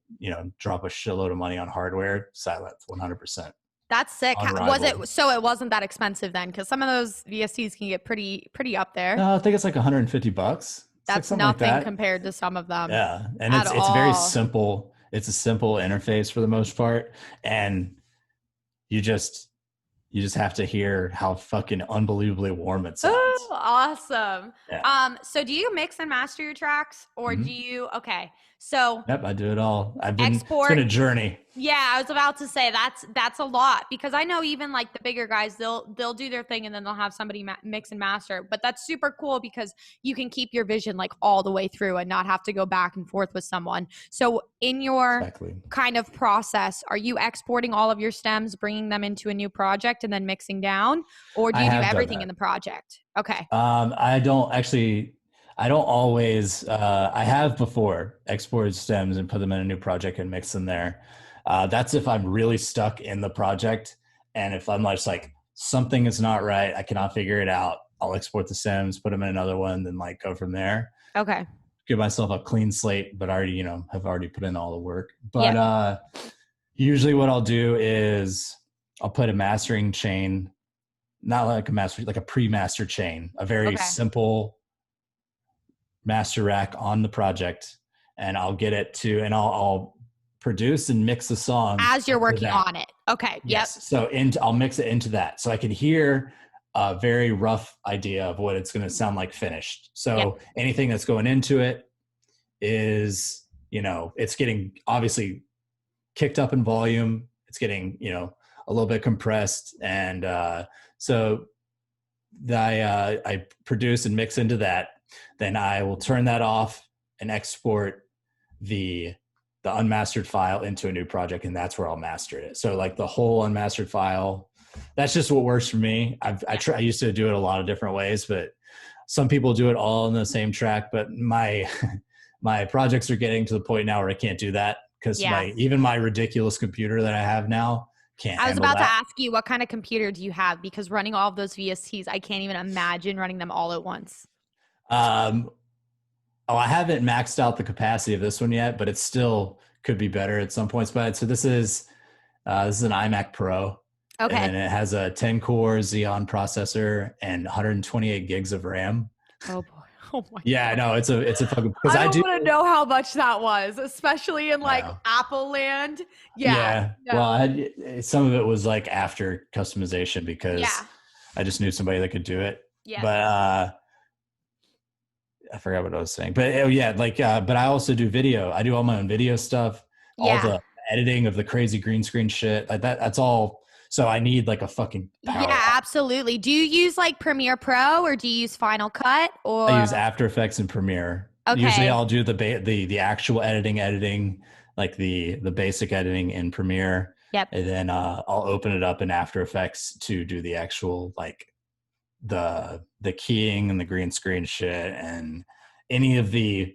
drop a shitload of money on hardware, Silence 100% That's sick. Was unrivaled. it, so it wasn't that expensive then? Because some of those VSTs can get pretty up there. No, I think it's like $150. It's like That's something like nothing that. compared to some of them Yeah, and at it's very all. simple. It's a simple interface for the most part, and you just you just have to hear how fucking unbelievably warm it Oh, sounds. awesome. Yeah. So do you mix and master your tracks or do Hmm. you, okay. So Yep, I do it all. It's been export. a journey. Yeah, I was about to say that's a lot because I know even like the bigger guys, they'll do their thing and then they'll have somebody mix and master. But that's super cool because you can keep your vision like all the way through and not have to go back and forth with someone. So in your Exactly. kind of process, are you exporting all of your stems, bringing them into a new project and then mixing down, or do I you do have done everything in that. the project? Okay. I don't actually. I don't always. I have before exported stems and put them in a new project and mix them there. That's if I'm really stuck in the project, and if I'm just like something is not right, I cannot figure it out. I'll export the stems, put them in another one, then like go from there. Okay. Give myself a clean slate, but I already have already put in all the work. But Yep. usually, what I'll do is I'll put a mastering chain, not like a master, like a pre-master chain, a very Okay. simple master rack on the project, and I'll get it to, and I'll produce and mix the songs As you're into working that. on it. Okay. Yep. Yes. So I'll mix it into that so I can hear a very rough idea of what it's going to sound like finished. Yep. So anything that's going into it is, it's getting obviously kicked up in volume. It's getting, a little bit compressed. And so I produce and mix into that. Then I will turn that off and export the unmastered file into a new project, and that's where I'll master it. So like the whole unmastered file, that's just what works for me. I used to do it a lot of different ways, but some people do it all in the same track. But my my projects are getting to the point now where I can't do that because Yeah. even my ridiculous computer that I have now can't I was handle about to that. ask you what kind of computer do you have? Because running all of those VSTs, I can't even imagine running them all at once. Um, oh, I haven't maxed out the capacity of this one yet, but it still could be better at some points. But so this is an iMac Pro, Okay. and it has a 10 core Xeon processor and 128 gigs of RAM. Oh boy. Oh my. Yeah, no, it's a fucking because I I don't do. want to know how much that was, especially in like Yeah. Apple land. Yeah. Yeah. Well, No. some of it was like after customization because Yeah. I just knew somebody that could do it. Yep. But I forgot what I was saying. But oh yeah, like but I also do video. I do all my own video stuff, all Yeah. the editing of the crazy green screen shit. Like that's all. So I need like a fucking Yeah, powerhouse. absolutely. Do you use like Premiere Pro or do you use Final Cut I or use After Effects and Premiere. Usually okay. I'll do the actual editing, like the basic editing in Premiere, Yep. and then I'll open it up in After Effects to do the actual like the keying and the green screen shit and any of the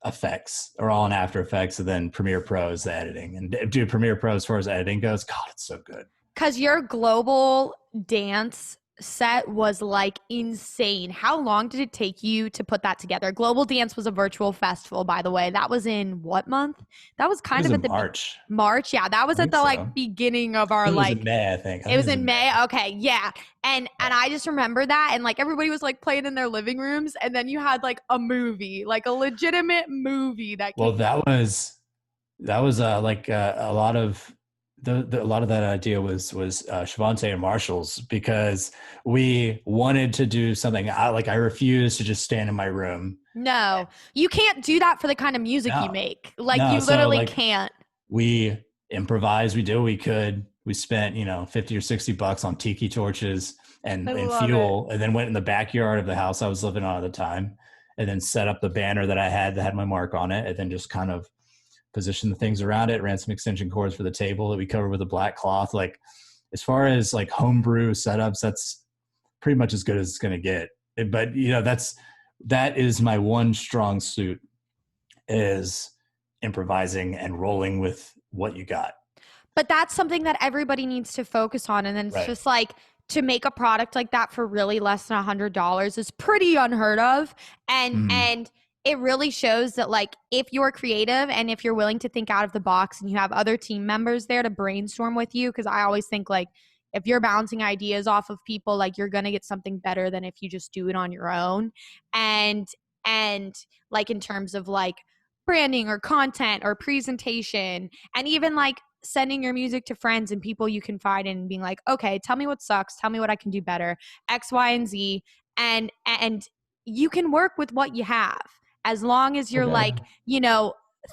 effects are all in After Effects, and then Premiere Pro is the editing. And dude, Premiere Pro as far as editing goes, God, it's so good. Cause your global dance set was like insane. How long did it take you to put that together? Global Dance was a virtual festival, by the way. That was in what month? That was It kind was of in at the March. March. Yeah, that was I at think the like so. beginning of our It was in like May, I think. I it think was in May. Okay, yeah. And I just remember that and like everybody was like playing in their living rooms and then you had like a movie, like a legitimate movie that Well, came. that was like a lot of a lot of that idea was Shavante and Marshall's because we wanted to do something. I refused to just stand in my room. No. You can't do that for the kind of music you No, make. Like no. you So literally like can't. we improvised. We did what we could. We spent 50 or $60 on tiki torches I and love it. fuel, and then went in the backyard of the house I was living on at the time, and then set up the banner that I had that had my mark on it, and then just kind of positioned the things around it. Ran some extension cords for the table that we covered with a black cloth. Like as far as like homebrew setups, that's pretty much as good as it's going to get. But that is my one strong suit, is improvising and rolling with what you got. But that's something that everybody needs to focus on. And then it's Right. just like, to make a product like that for really less than $100 is pretty unheard of. And it really shows that, like, if you're creative and if you're willing to think out of the box and you have other team members there to brainstorm with you, because I always think, like, if you're bouncing ideas off of people, like, you're gonna get something better than if you just do it on your own. And like, in terms of like branding or content or presentation, and even like sending your music to friends and people you confide in and being like, okay, tell me what sucks, tell me what I can do better, X, Y, and Z. And you can work with what you have, as long as you're Okay. like,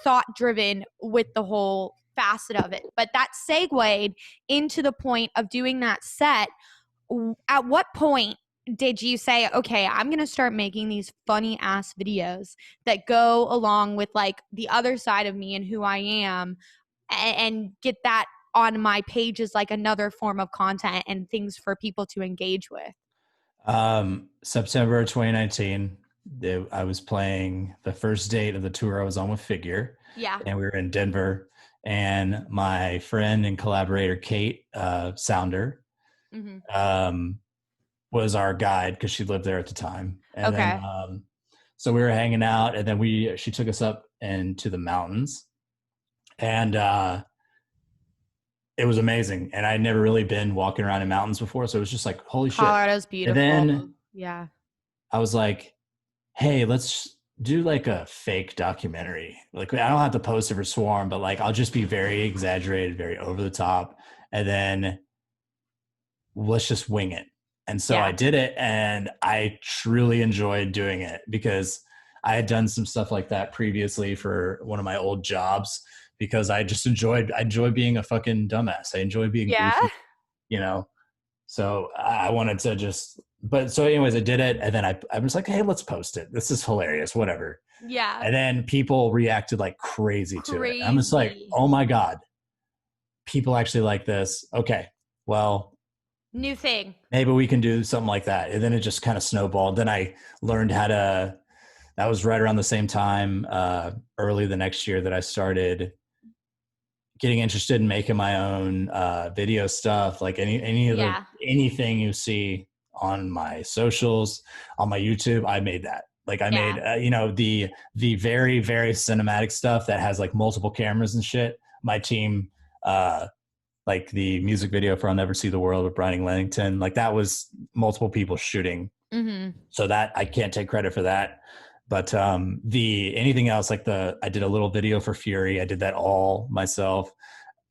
thought driven with the whole facet of it. But that segued into the point of doing that set. At what point did you say, okay, I'm going to start making these funny ass videos that go along with like the other side of me and who I am, and get that on my page as like another form of content and things for people to engage with? September 2019, I was playing the first date of the tour I was on with Figure. Yeah. And we were in Denver, and my friend and collaborator, Kate, Sounder, was our guide because she lived there at the time. And Okay. then, so we were hanging out, and then she took us up into the mountains, and it was amazing. And I'd never really been walking around in mountains before, so it was just like, holy shit. Colorado's beautiful. And then yeah, I was like, hey, let's do like a fake documentary. Like, I don't have to post it for Swarm, but like, I'll just be very exaggerated, very over the top, and then let's just wing it. And so I did it, and I truly enjoyed doing it because I had done some stuff like that previously for one of my old jobs, because I just enjoy being a fucking dumbass. I enjoy being goofy, so I wanted to just, so anyways, I did it. And then I was like, hey, let's post it. This is hilarious, whatever. Yeah. And then people reacted like crazy to it. I'm just like, oh my God, people actually like this. Okay, well, new thing. Maybe we can do something like that. And then it just kind of snowballed. Then I learned that was right around the same time, early the next year, that I started getting interested in making my own video stuff, like anything you see on my socials, on my YouTube, I made that. Like I made, the very, very cinematic stuff that has like multiple cameras and shit. My team, like the music video for I'll Never See the World with Brian Lennington, like that was multiple people shooting. So that I can't take credit for that. But anything else, like I did a little video for Fury. I did that all myself.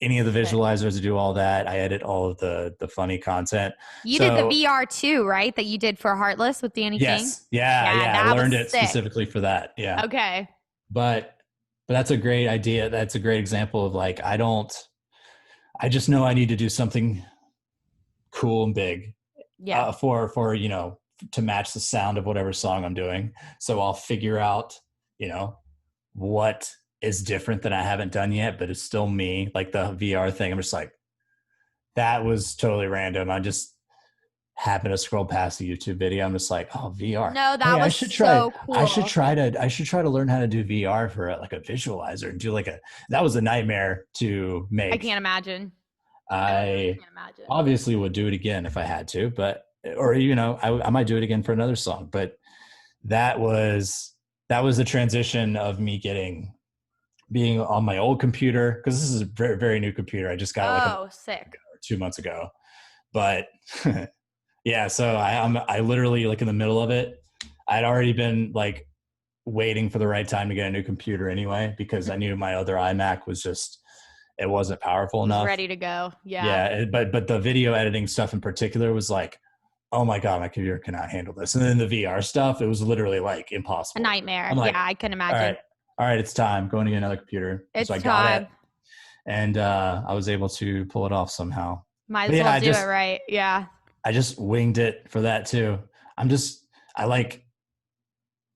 Any of the visualizers, I do all that. I edit all of the funny content. You did the VR too, right? That you did for Heartless with Danny King? Yes. Yeah. I learned it specifically for that. Yeah. Okay. But that's a great idea. That's a great example of like, I just know I need to do something cool and big for to match the sound of whatever song I'm doing. So I'll figure out, what is different that I haven't done yet, but it's still me. Like the VR thing, I'm just like, that was totally random. I just happened to scroll past the YouTube video. I'm just like, oh, VR. No, that was so cool. I should try to learn how to do VR for like a visualizer and do that was a nightmare to make. I can't imagine. I obviously would do it again if I had to, I might do it again for another song. But that was the transition of me being on my old computer, because this is a very, very new computer. I just got sick 2 months ago. But yeah, so I literally, like, in the middle of it, I'd already been like waiting for the right time to get a new computer anyway, because I knew my other iMac was just, it wasn't powerful enough. Ready to go. Yeah. Yeah. But the video editing stuff in particular was like, oh my God, my computer cannot handle this. And then the VR stuff, it was literally like impossible. A nightmare. Like, I can imagine. All right, it's time. Going to get another computer. So I got it. And I was able to pull it off somehow. Might as well do it right. Yeah. I just winged it for that too. I like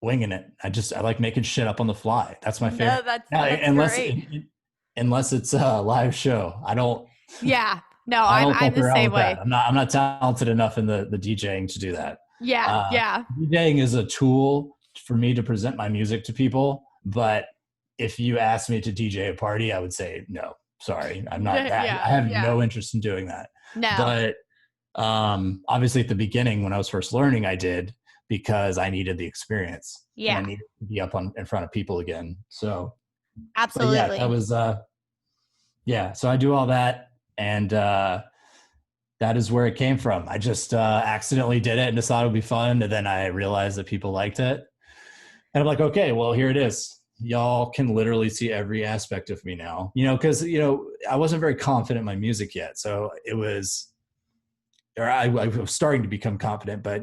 winging it. I like making shit up on the fly. That's my favorite. No, that's great. Unless it's a live show. I don't. Yeah. No, I don't I'm fuck the around same with that. way. I'm not talented enough in the DJing to do that. Yeah, Uh, yeah. DJing is a tool for me to present my music to people, but if you asked me to DJ a party, I would say no. Sorry, I'm not that. I Yeah, have yeah. no interest in doing that. No. But obviously, at the beginning when I was first learning, I did because I needed the experience and I Yeah, needed to be up in front of people again. So, but yeah, that absolutely. was yeah. So I do all that, and that is where it came from. I just accidentally did it and just thought it would be fun, and then I realized that people liked it, and I'm like, okay, well, here it is. Y'all can literally see every aspect of me now, because I wasn't very confident in my music yet, so it was, or I was starting to become confident, but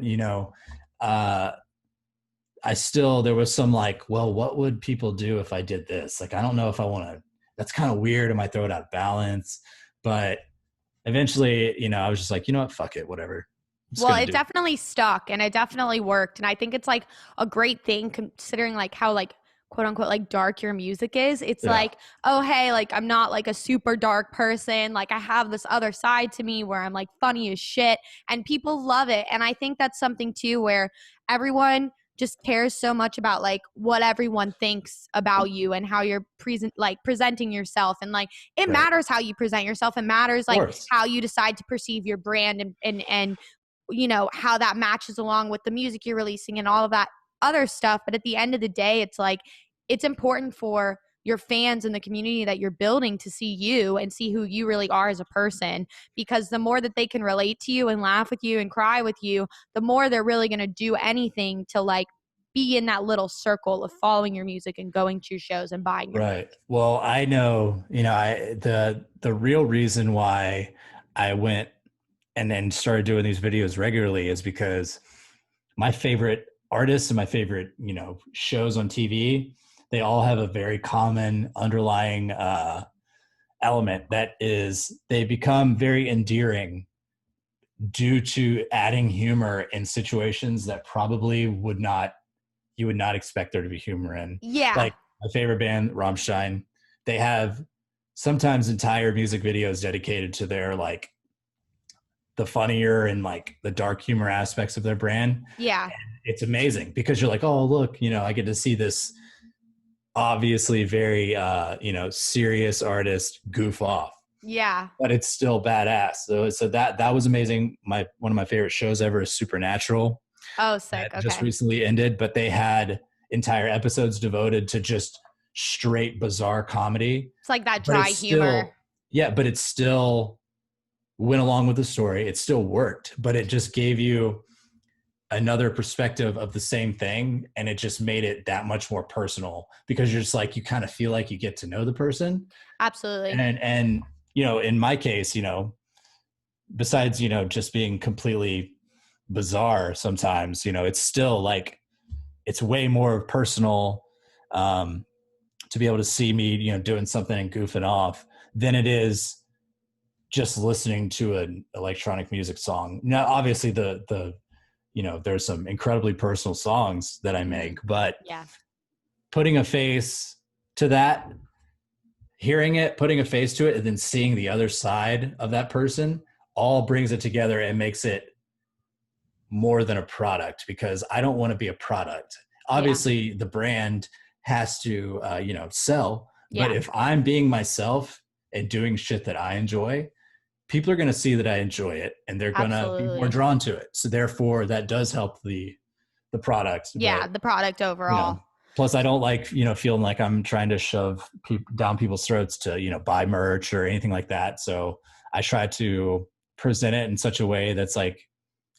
uh, I still, there was some like, well, what would people do if I did this? Like, I don't know if I want to. That's kind of weird. I might throw it out of balance, but eventually, I was just like, you know what, fuck it, whatever. I'm just Well, gonna it do it. definitely stuck and it definitely worked. And I think it's like a great thing considering like how like quote unquote like dark your music is. It's Yeah, like, oh hey, like I'm not like a super dark person. Like I have this other side to me where I'm like funny as shit and people love it. And I think that's something too where everyone just cares so much about like what everyone thinks about you and how you're presenting yourself and like it right. matters how you present yourself. It matters Of like course. how you decide to perceive your brand and how that matches along with the music you're releasing and all of that other stuff. But at the end of the day, it's like it's important for your fans and the community that you're building to see you and see who you really are as a person, because the more that they can relate to you and laugh with you and cry with you, the more they're really going to do anything to like be in that little circle of following your music and going to your shows and buying your Right. Well, I know, the real reason why I went and then started doing these videos regularly is because my favorite artists and my favorite, shows on TV, they all have a very common underlying element that is they become very endearing due to adding humor in situations that probably would not you would not expect there to be humor in. yeah Like my favorite band, Rammstein, they have sometimes entire music videos dedicated to their like the funnier and like the dark humor aspects of their brand. yeah It's amazing because you're like, oh look, I get to see this obviously very serious artist goof off, yeah but it's still badass. So that was amazing. One of my favorite shows ever is Supernatural oh sick that just okay recently ended, but they had entire episodes devoted to just straight bizarre comedy. it's like that But dry it's humor still, yeah, but it still went along with the story. It still worked, but it just gave you another perspective of the same thing. And it just made it that much more personal because you're just like, you kind of feel like you get to know the person. absolutely And, in my case, besides, just being completely bizarre sometimes, it's still like, it's way more personal to be able to see me, doing something and goofing off than it is just listening to an electronic music song. Now, obviously there's some incredibly personal songs that I Mhm. make, but Yeah. putting a face to that, hearing it, putting a face to it, and then seeing the other side of that person all brings it together and makes it more than a product because I don't want to be a product. Yeah. Obviously, the brand has to, sell. But Yeah. if I'm being myself and doing shit that I enjoy, people are going to see that I enjoy it and they're going to be more Absolutely. drawn to it. So therefore, that does help the product. Yeah. But The product overall. plus I don't like feeling like I'm trying to shove down people's throats to buy merch or anything like that. So I try to present it in such a way that's like,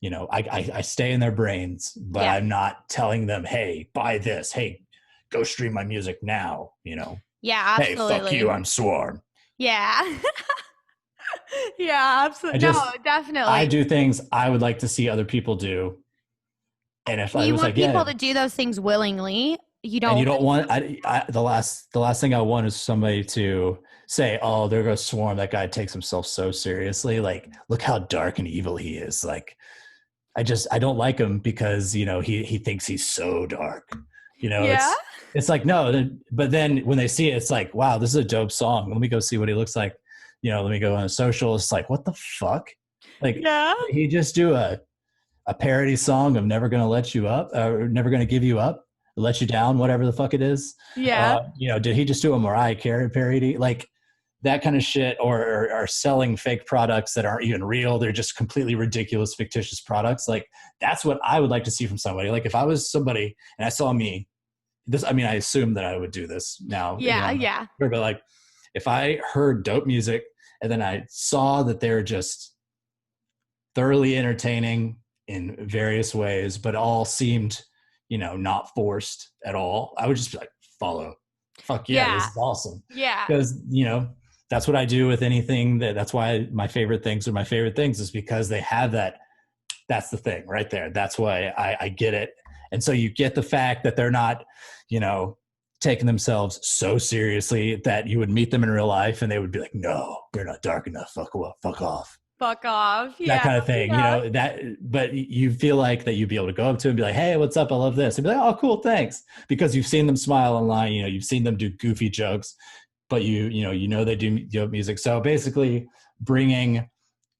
I stay in their brains, but Yeah. I'm not telling them, hey, buy this, hey, go stream my music now, Yeah. hey, fuck you, Absolutely. I'm Swarm. Yeah. Yeah. I Absolutely. No, just I definitely. do things I would like to see other people do, and if I You was want like, yeah, people to do those things willingly. You and you don't. don't want the last thing I want is somebody to say, oh, there goes Swarm, that guy takes himself so seriously, like look how dark and evil he is. Like I don't like him because he thinks he's so dark. Yeah. It's like no, but then when they see it, it's like wow, this is a dope song. Let me go see what he looks like. let me go on a social. It's like, what the fuck? Like, Yeah. did he just do a parody song of Never Gonna Let You Up, or Never Gonna Give You Up, Let You Down, whatever the fuck it is. Yeah. Did he just do a Mariah Carey parody? Like that kind of shit, or selling fake products that aren't even real. They're just completely ridiculous, fictitious products. Like that's what I would like to see from somebody. Like if I was somebody and I saw me, I assume that I would do this now. Yeah. Yeah. But like if I heard dope music and then I saw that they're just thoroughly entertaining in various ways, but all seemed, not forced at all, I would just be like, follow. Fuck yeah, this Yeah. is awesome. Yeah. Because, that's what I do with anything. That's why my favorite things are my favorite things, is because they have that. That's the thing right there. That's why I get it. And so you get the fact that they're not, taking themselves so seriously that you would meet them in real life and they would be like, no, you're not dark enough. Fuck off. Fuck off. That Yeah. kind of thing, but you feel like that you'd be able to go up to them and be like, hey, what's up? I love this. And be like, oh, cool. Thanks. Because you've seen them smile online, you've seen them do goofy jokes, but they do music. So basically bringing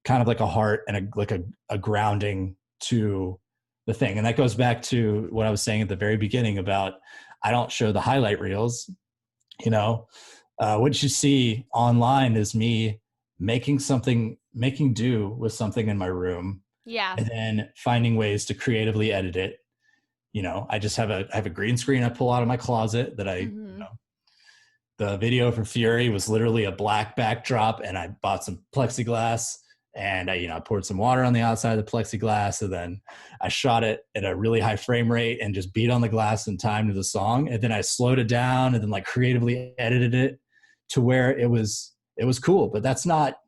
kind of like a heart and a grounding to the thing. And that goes back to what I was saying at the very beginning about, I don't show the highlight reels, what you see online is me making do with something in my room. Yeah. And then finding ways to creatively edit it. I just have a green screen I pull out of my closet that the video for Fury was literally a black backdrop, and I bought some plexiglass and I poured some water on the outside of the plexiglass, and then I shot it at a really high frame rate and just beat on the glass in time to the song. And then I slowed it down and then like creatively edited it to where it was cool. But that's not,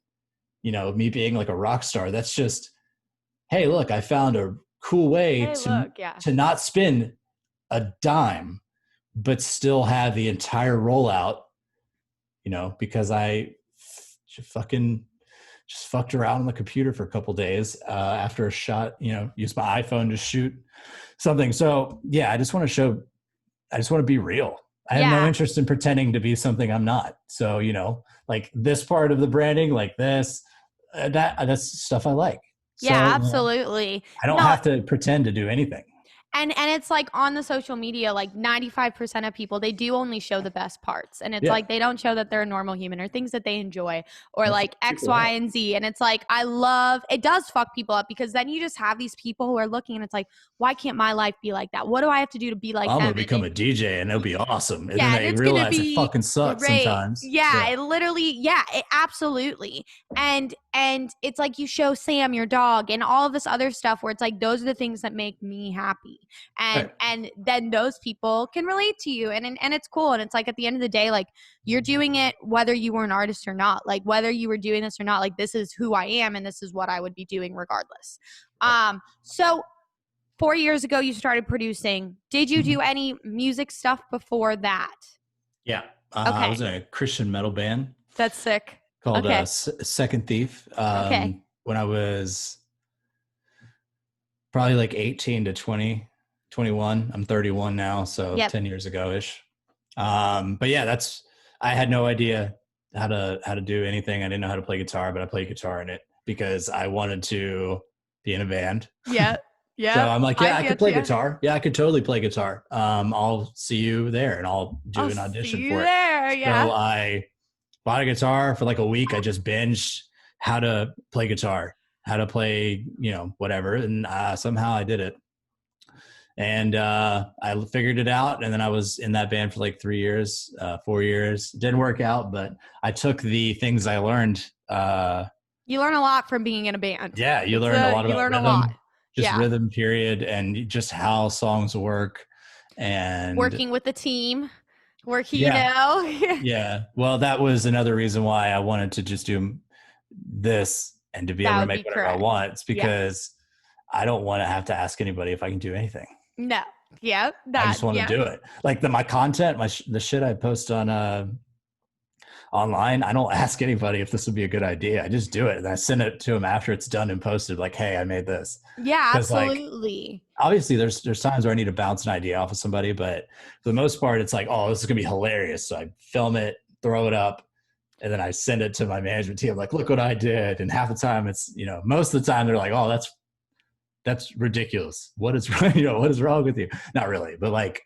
me being like a rock star. That's just, hey, look, I found a cool way to not spend a dime, but still have the entire rollout, because I just fucked around on the computer for a couple days after a shot, used my iPhone to shoot something. So yeah, I just want to be real. I have no interest in pretending to be something I'm not. So, like this part of the branding, like this, that's stuff I like. So, yeah, absolutely. I don't have to pretend to do anything. And it's like on the social media, like 95% of people, they do only show the best parts. And it's like they don't show that they're a normal human or things that they enjoy or like X, Y, and Z. And it's like, it does fuck people up, because then you just have these people who are looking and it's like, why can't my life be like that? What do I have to do to be like I'm them? going to become a DJ and it'll be awesome. And then they realize it fucking sucks sometimes. Yeah, it literally, it absolutely. And it's like you show Sam, your dog, and all of this other stuff where it's like, those are the things that make me happy. And then those people can relate to you, and it's cool. And it's like, at the end of the day, like, you're doing it whether you were an artist or not, like whether you were doing this or not, like this is who I am and this is what I would be doing regardless. So 4 years ago you started producing. Did you do any music stuff before that? Yeah. I was in a Christian metal band. That's sick. Called Second Thief. When I was probably like 18 to 21. I'm 31 now, so 10 years ago-ish. But yeah, I had no idea how to do anything. I didn't know how to play guitar, but I played guitar in it because I wanted to be in a band. Yeah. Yeah. So I'm like, I could play guitar. Yeah, I could totally play guitar. I'll see you there and I'll do an audition for it. Yeah. So I bought a guitar for like a week. I just binged how to play guitar, how to play, whatever. And somehow I did it. And I figured it out. And then I was in that band for like 3 years, 4 years. Didn't work out, but I took the things I learned. You learn a lot from being in a band. Yeah, you learn a lot about rhythm. Rhythm, period, and just how songs work. And working with the team. Yeah. Well, that was another reason why I wanted to just do this and to be able to make whatever I want. It's because I don't want to have to ask anybody if I can do anything. No. Yeah. I just want to do it. Like my content, the shit I post on online, I don't ask anybody if this would be a good idea. I just do it. And I send it to them after it's done and posted, like, hey, I made this. Yeah, absolutely. Like, obviously there's times where I need to bounce an idea off of somebody, but for the most part, it's like, oh, this is going to be hilarious. So I film it, throw it up, and then I send it to my management team, like, look what I did. And half the time it's, most of the time they're like, oh, that's ridiculous. What is wrong? What is wrong with you? Not really, but like,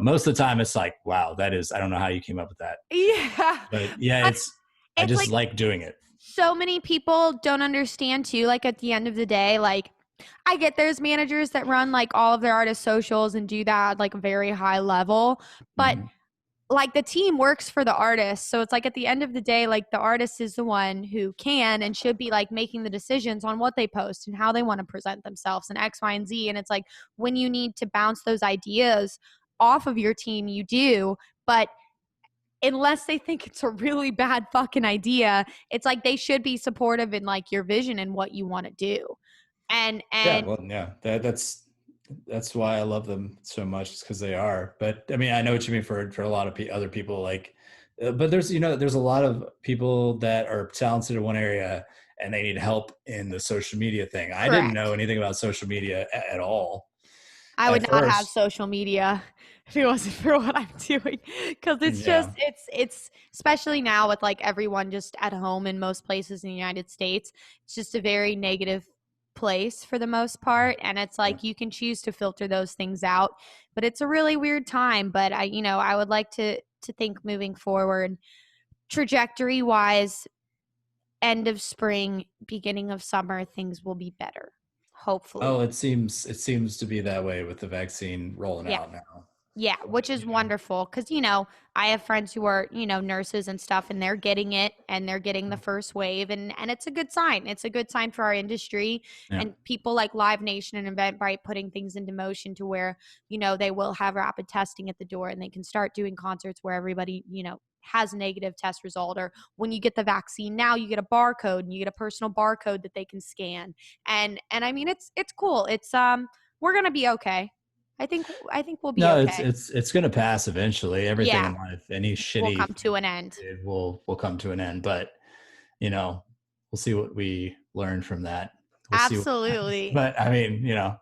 most of the time it's like, wow, I don't know how you came up with that. Yeah. But yeah, But I it's just like like doing it. so many people don't understand too. Like at the end of the day, like I get there's managers that run like all of their artist socials and do that at like a very high level, but Mhm. like the team works for the artist. So it's like at the end of the day, like the artist is the one who can and should be like making the decisions on what they post and how they want to present themselves and X, Y, and Z. And it's like when you need to bounce those ideas off of your team, you do. But unless they think it's a really bad fucking idea, it's like they should be supportive in like your vision and what you want to do. And Yeah, and well, yeah, that's why I love them so much, because they are. But I mean, I know what you mean for a lot of other people. Like, but there's a lot of people that are talented in one area and they need help in the social media thing. I didn't know correct. anything about social media at all I would at not have first. social media if it wasn't for what I'm doing. Because it's just, Yeah, it's, especially now with like everyone just at home in most places in the United States, it's just a very negative place for the most part. And it's yeah. like you can choose to filter those things out. But it's a really weird time. But I would like to think moving forward, trajectory wise, end of spring, beginning of summer, things will be better. Oh, Hopefully. it seems to be that way with the vaccine rolling Yeah. out now. Yeah, which is wonderful because, I have friends who are, nurses and stuff, and they're getting it and they're getting the first wave. And it's a good sign. It's a good sign for our industry Yeah. and people like Live Nation and Eventbrite putting things into motion to where, they will have rapid testing at the door and they can start doing concerts where everybody, has a negative test result. Or when you get the vaccine now, you get a barcode and you get a personal barcode that they can scan. And I mean, it's cool. We're gonna be okay. I think we'll be No, it's okay. it's it's going to pass eventually. Everything Yeah, in life, any will shitty come thing to an end. it will come to an end. But you know, we'll see what we learn from that. We'll see what happens. Absolutely. But I mean, we Or don't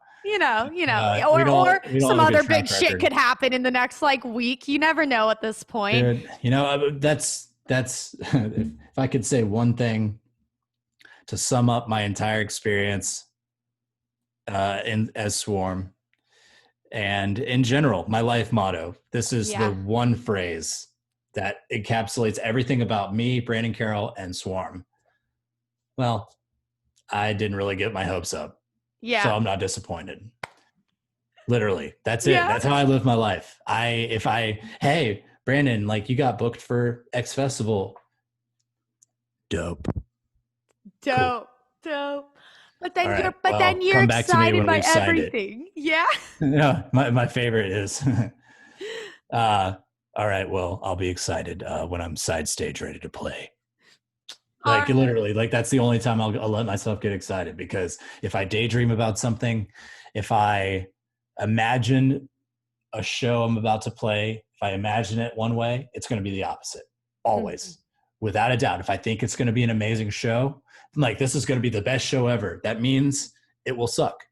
some have a good other big track shit record, could happen in the next like week. You never know at this point. dude. That's if I could say one thing to sum up my entire experience in as Swarm, and in general, my life motto. This is the Yeah. one phrase that encapsulates everything about me, Brandon Carroll, and Swarm. Well, I didn't really get my hopes up, so Yeah. I'm not disappointed. Literally, that's it. Yeah. That's how I live my life. Hey, Brandon, like, you got booked for X Festival. Dope. Cool. Dope. Dope. But All then you're right. but then Well, you're come back to me excited when by we've signed it. everything. Yeah. No, my favorite is uh all right, well, I'll be excited when I'm side stage ready to play. All Like, right. literally, like, that's the only time I'll let myself get excited, because if I daydream about something, if I imagine a show I'm about to play, if I imagine it one way, it's going to be the opposite. Mhm. Always. Without a doubt. If I think it's going to be an amazing show, I'm like, this is going to be the best show ever. That means it will suck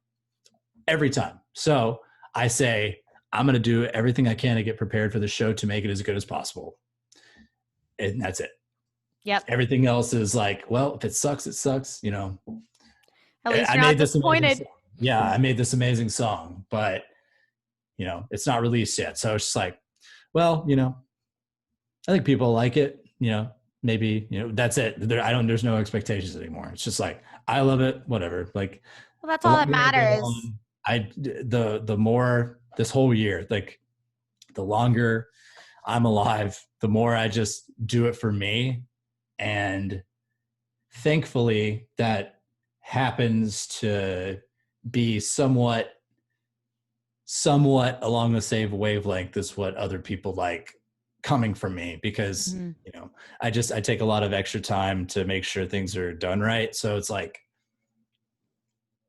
every time. So I say, I'm going to do everything I can to get prepared for the show to make it as good as possible. And that's it. Yep. Everything else is like, well, if it sucks, it sucks. At least I you're not made this amazing disappointed. song. Yeah, I made this amazing song, but it's not released yet. So it's just like, well, I think people like it. Maybe that's it. There's no expectations anymore. It's just like, I love it. Whatever. Like, Well, that's the all that longer I go matters. on, the more this whole year, like, the longer I'm alive, the more I just do it for me. And thankfully, that happens to be somewhat along the same wavelength as what other people like coming from me, because Mhm. I take a lot of extra time to make sure things are done right. So it's like,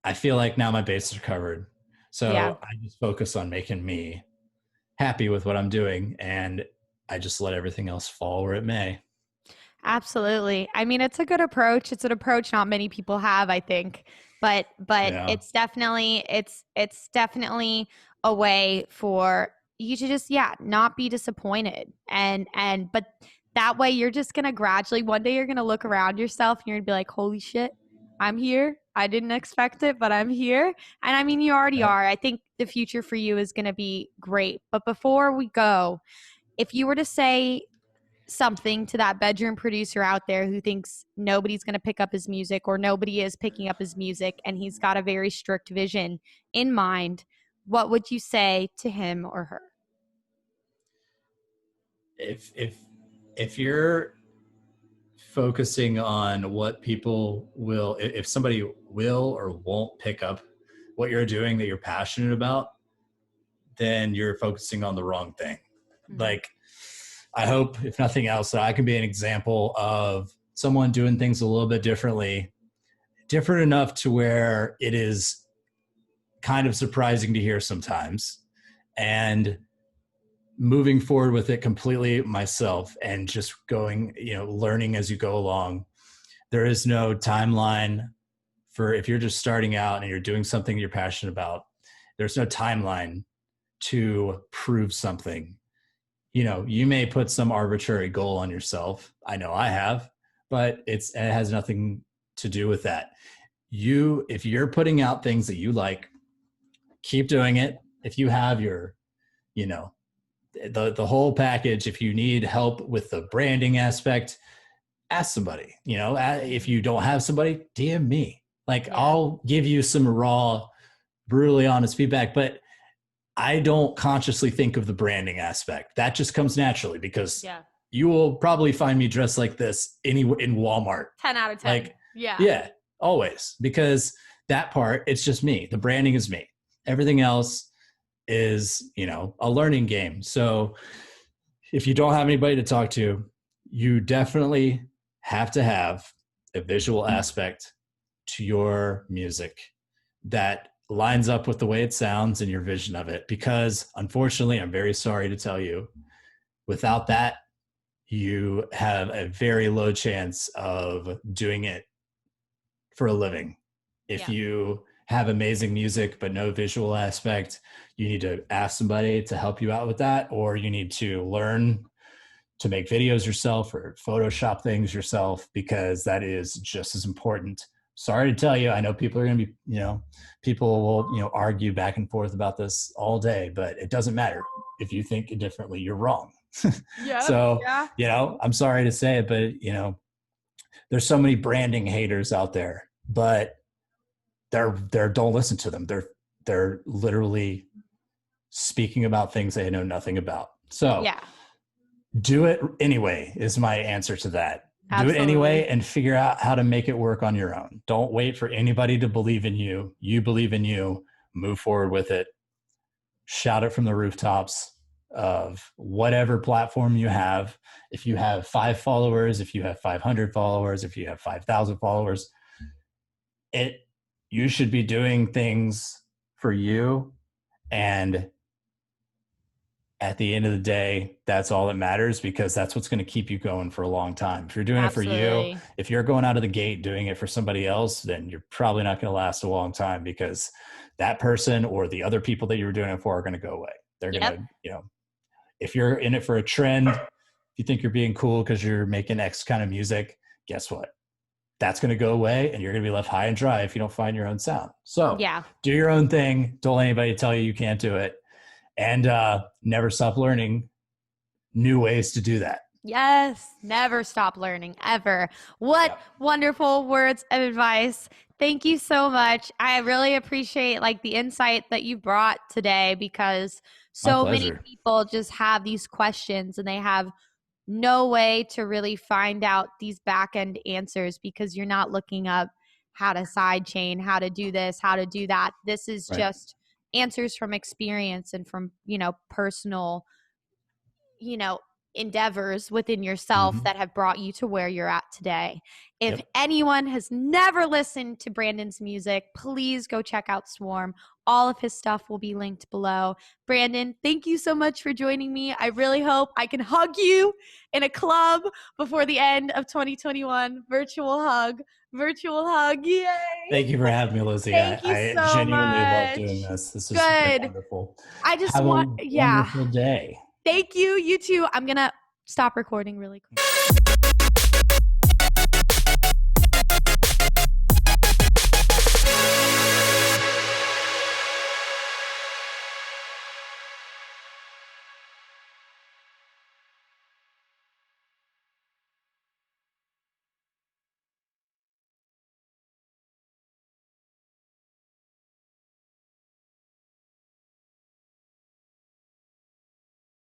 I feel like now my bases are covered. Yeah. So I just focus on making me happy with what I'm doing, and I just let everything else fall where it may. Absolutely. I mean, it's a good approach. It's an approach not many people have, I think. But Yeah. it's definitely a way for you to just not be disappointed. And but That way you're just going to gradually, one day you're going to look around yourself and you're going to be like, holy shit, I'm here. I didn't expect it, but I'm here. And I mean, you already Yep. are. I think the future for you is going to be great. But before we go, if you were to say something to that bedroom producer out there who thinks nobody's going to pick up his music or nobody is picking up his music and he's got a very strict vision in mind, what would you say to him or her? If you're focusing on what people will, if somebody will or won't pick up what you're doing that you're passionate about, then you're focusing on the wrong thing. Mm-hmm. Like, I hope, if nothing else, that I can be an example of someone doing things a little bit differently, different enough to where it is kind of surprising to hear sometimes, and moving forward with it completely myself and just going, learning as you go along. There is no timeline for, if you're just starting out and you're doing something you're passionate about, there's no timeline to prove something. You may put some arbitrary goal on yourself. I know I have, but it has nothing to do with that. If you're putting out things that you like, keep doing it. If you have your, the whole package, if you need help with the branding aspect, ask somebody. If you don't have somebody, DM me. I'll give you some raw, brutally honest feedback, but I don't consciously think of the branding aspect. That just comes naturally because you will probably find me dressed like this in Walmart. 10 out of 10. Yeah, always. Because that part, it's just me. The branding is me. Everything else is, a learning game. So if you don't have anybody to talk to, you definitely have to have a visual aspect to your music that lines up with the way it sounds and your vision of it. Because unfortunately, I'm very sorry to tell you, without that, you have a very low chance of doing it for a living. If you have amazing music but no visual aspect, you need to ask somebody to help you out with that, or you need to learn to make videos yourself or Photoshop things yourself, because that is just as important. Sorry to tell you, I know people are going to be, people will, argue back and forth about this all day, but it doesn't matter. If you think differently, you're wrong. So, I'm sorry to say it, but, there's so many branding haters out there, but they're don't listen to them. They're literally speaking about things they know nothing about. So do it anyway is my answer to that. Absolutely. Do it anyway and figure out how to make it work on your own. Don't wait for anybody to believe in you. You believe in you. Move forward with it. Shout it from the rooftops of whatever platform you have. If you have 5 followers, if you have 500 followers, if you have 5,000 followers, you should be doing things for you. And at the end of the day, that's all that matters, because that's what's going to keep you going for a long time. If you're doing it for you, if you're going out of the gate doing it for somebody else, then you're probably not going to last a long time, because that person or the other people that you were doing it for are going to go away. They're going to, if you're in it for a trend, if you think you're being cool because you're making X kind of music, guess what? That's going to go away, and you're going to be left high and dry if you don't find your own sound. So do your own thing. Don't let anybody tell you can't do it. And never stop learning new ways to do that. Yes, never stop learning, ever. What wonderful words of advice. Thank you so much. I really appreciate the insight that you brought today, because so many people just have these questions and they have no way to really find out these back end answers, because you're not looking up how to sidechain, how to do this, how to do that. This is just answers from experience and from, personal, endeavors within yourself that have brought you to where you're at today. If anyone has never listened to Brandon's music, please go check out Swarm. All of his stuff will be linked below. Brandon, thank you so much for joining me. I really hope I can hug you in a club before the end of 2021. Virtual hug. Yay. Thank you for having me, Lizzie. Thank you so I genuinely much. love doing this. This is good. Wonderful. I just Have want a wonderful day. Thank you. You too. I'm going to stop recording really quick.